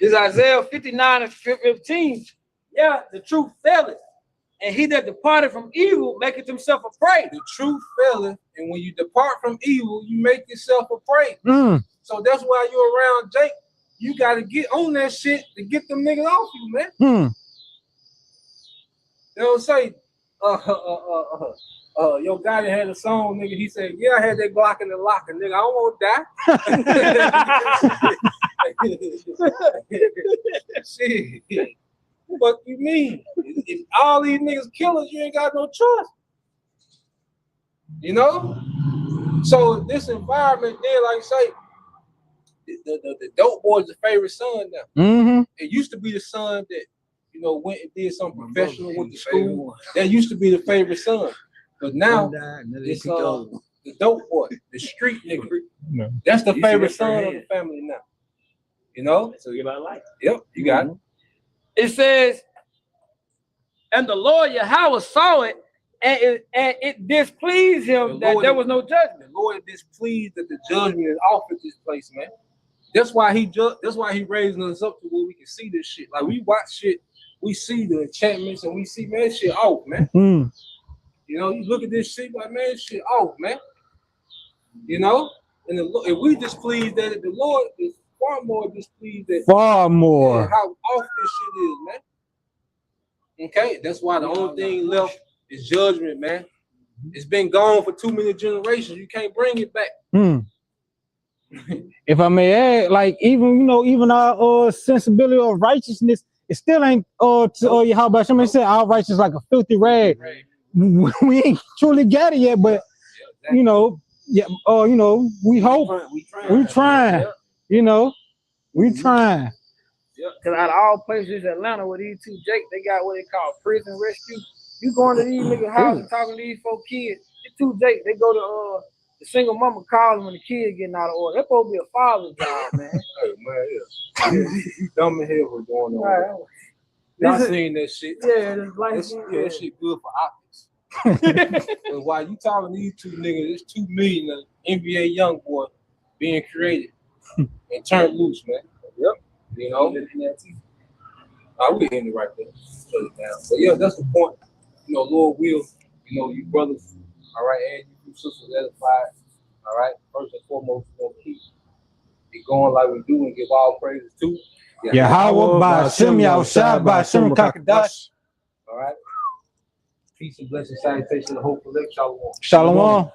This Isaiah 59 and 15. Yeah, the truth fell it. and he that departed from evil maketh himself a prey. The truth faileth, and when you depart from evil, you make yourself a prey. So that's why you're around Jake. You gotta get on that shit to get them niggas off you, man. They don't say, your guy that had a song, nigga. He said, "Yeah, I had that Glock in the locker, nigga. I don't want to die." Shit. What you mean? If all these niggas killers, you ain't got no choice. You know? So this environment, then, like you say, the dope boy is the favorite son now. It used to be the son that, you know, went and did something professional with the school. That used to be the favorite son. But now it's the dope boy, the street nigga. That's the favorite son of the family now. You know? So you about life. Yep, you got it. It says, and the Lord Yahweh saw it, and it displeased him that there was no judgment. The Lord is displeased that the judgment is off at this place, man. That's why he raising us up to where we can see this shit. Like we watch shit, we see the enchantments, and we see, man, shit off, man. You know, you look at this shit like, man, shit off, man. You know, and if we displeased that it, the Lord is far more displeased that how off this shit is, man. Okay, that's why the only thing left is judgment, man. It's been gone for too many generations. You can't bring it back. If I may add, like even our sensibility of righteousness, it still ain't to how about somebody said our righteousness like a filthy rag. We ain't truly got it yet, but we hope we trying. You know, we trying. Because out of all places, Atlanta, with these two Jake, they got what they call prison rescue. You going to these niggas' houses talking to these 4 kids. The two Jake, they go to the single mama calling when the kid getting out of order. That's supposed to be a father's job, man. Hey, man, you dumb as hell what's going on. Right. Y'all seen that shit? Yeah, that shit good for optics. But while you talking to these two niggas, there's 2 million NBA young boy being created and turned loose, man. Yep. You know, I would end it right there. Shut it down. But yeah, that's the point. You know, Lord will, you brothers, all right, and you sisters edified, all right. First and foremost, we're gonna keep it going like we do and give all praises to Yahweh by Shem Yahushua by Shem Kakadash. All right. Peace and blessings, salutation, and hope for Shalom. Shalom.